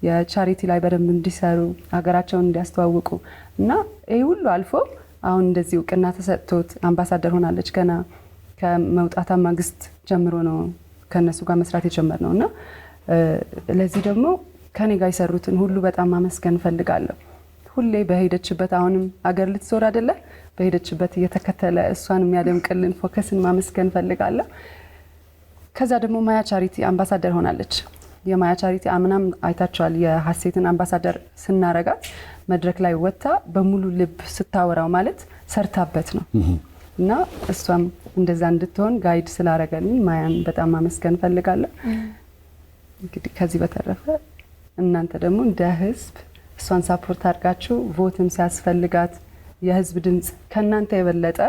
የቻሪቲ ላይ በደንብ እንዲሰሩ፣ ሀገራቸውን እንዲያስተዋውቁ እና ይህ ሁሉ አልፎ አሁን እንደዚህ እውቅና ተሰጥቶት አምባሳደር ሆናለች። ገና ከመውጣታ ማግስት ጀምሮ ነው ከነሱ ጋር መስራት የጀመርነው እና ለዚህ ደግሞ ከኔ ጋር የሰሩትን ሁሉ በጣም ማመስገን ፈልጋለሁ። ሁሌ በሄደችበት አሁንም አገር ልትዞር አይደለ? በሄደችበት እየተከተለ እሷን የሚያደምቅልን ፎከስን ማመስገን ፈልጋለሁ። ከዛ ደግሞ ማያ ቻሪቲ አምባሳደር ሆናለች። የማያ ቻሪቲ አምናም አይታችኋል። የሀሴትን አምባሳደር ስናረጋት መድረክ ላይ ወጥታ በሙሉ ልብ ስታወራው ማለት ሰርታበት ነው እና እሷም እንደዛ እንድትሆን ጋይድ ስላረገልኝ ማያን በጣም ማመስገን ፈልጋለሁ። እንግዲህ ከዚህ በተረፈ እናንተ ደግሞ እንደ ህዝብ እሷን ሳፖርት አድርጋችሁ ቮትም ሲያስፈልጋት የህዝብ ድምጽ ከናንተ የበለጠ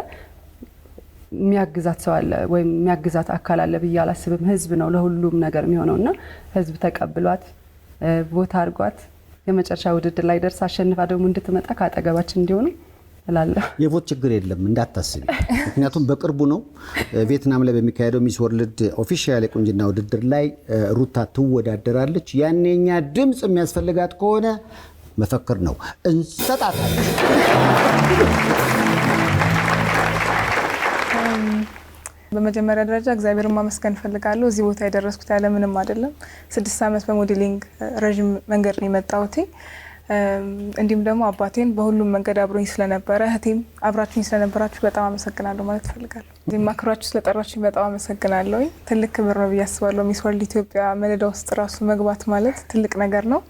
የሚያግዛት ሰው አለ ወይም የሚያግዛት አካል አለ ብዬ አላስብም። ህዝብ ነው ለሁሉም ነገር የሚሆነውና ህዝብ ተቀብሏት ቮት አድርጓት የመጨረሻ ውድድር ላይ ደርሳ አሸንፋ ደግሞ እንድትመጣ ካጠገባችን እንዲሆኑ እላለሁ። የቮት ችግር የለም እንዳታስቢ። ምክንያቱም በቅርቡ ነው ቪየትናም ላይ በሚካሄደው ሚስ ወርልድ ኦፊሻል የቁንጅና ውድድር ላይ ሩታ ትወዳደራለች። ያኔኛ ድምጽ የሚያስፈልጋት ከሆነ መፈክር ነው እንሰጣታለን። በመጀመሪያ ደረጃ እግዚአብሔርን ማመስገን ፈልጋለሁ። እዚህ ቦታ የደረስኩት ያለ ምንም አይደለም። 6 ዓመት በሞዴሊንግ ረጅም መንገድ ነው የመጣሁት። እንዲሁም ደግሞ አባቴን በሁሉም መንገድ አብሮኝ ስለነበረ እህቴም አብራችሁኝ ስለነበራችሁ በጣም አመሰግናለሁ ማለት ፈልጋለሁ። እዚህ ማክራችሁ ስለጠራችሁኝ በጣም አመሰግናለሁ። ትልቅ ክብር ነው ብዬ አስባለሁ። ሚስ ወርልድ ኢትዮጵያ መለዳ ውስጥ ራሱ መግባት ማለት ትልቅ ነገር ነው።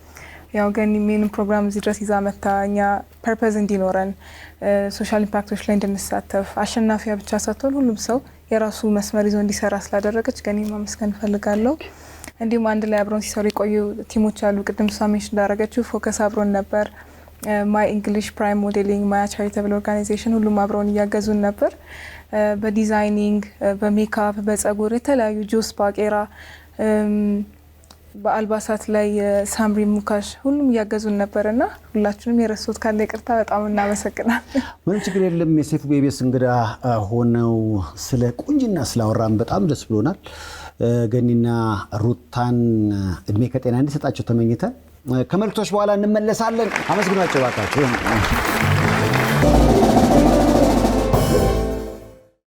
ያው ገኒ ሜንም ፕሮግራም እዚህ ድረስ ይዛ መታ እኛ ፐርፐዝ እንዲኖረን ሶሻል ኢምፓክቶች ላይ እንድንሳተፍ አሸናፊያ ብቻ ሳትሆን ሁሉም ሰው የራሱ መስመር ይዞ እንዲሰራ ስላደረገች ገኒ ማመስገን ፈልጋለሁ። እንዲሁም አንድ ላይ አብሮን ሲሰሩ የቆዩ ቲሞች አሉ። ቅድም ሳሜሽ እንዳረገችው ፎከስ አብሮን ነበር። ማይ እንግሊሽ ፕራይም ሞዴሊንግ፣ ማያ ቻሪታብል ኦርጋናይዜሽን ሁሉም አብሮን እያገዙን ነበር። በዲዛይኒንግ፣ በሜካፕ፣ በጸጉር የተለያዩ ጆስ ባቄራ በአልባሳት ላይ ሳምሪ ሙካሽ ሁሉም እያገዙን ነበርና ሁላችንም የረሱት ካለ ይቅርታ በጣም እናመሰግናለን። ምንም ችግር የለም። የሴፉ ቤቤስ እንግዳ ሆነው ስለ ቁንጅና ስላወራን በጣም ደስ ብሎናል። ገኒና ሩታን እድሜ ከጤና እንዲሰጣቸው ተመኝተን ከመልክቶች በኋላ እንመለሳለን። አመስግኗቸው ባካችሁ።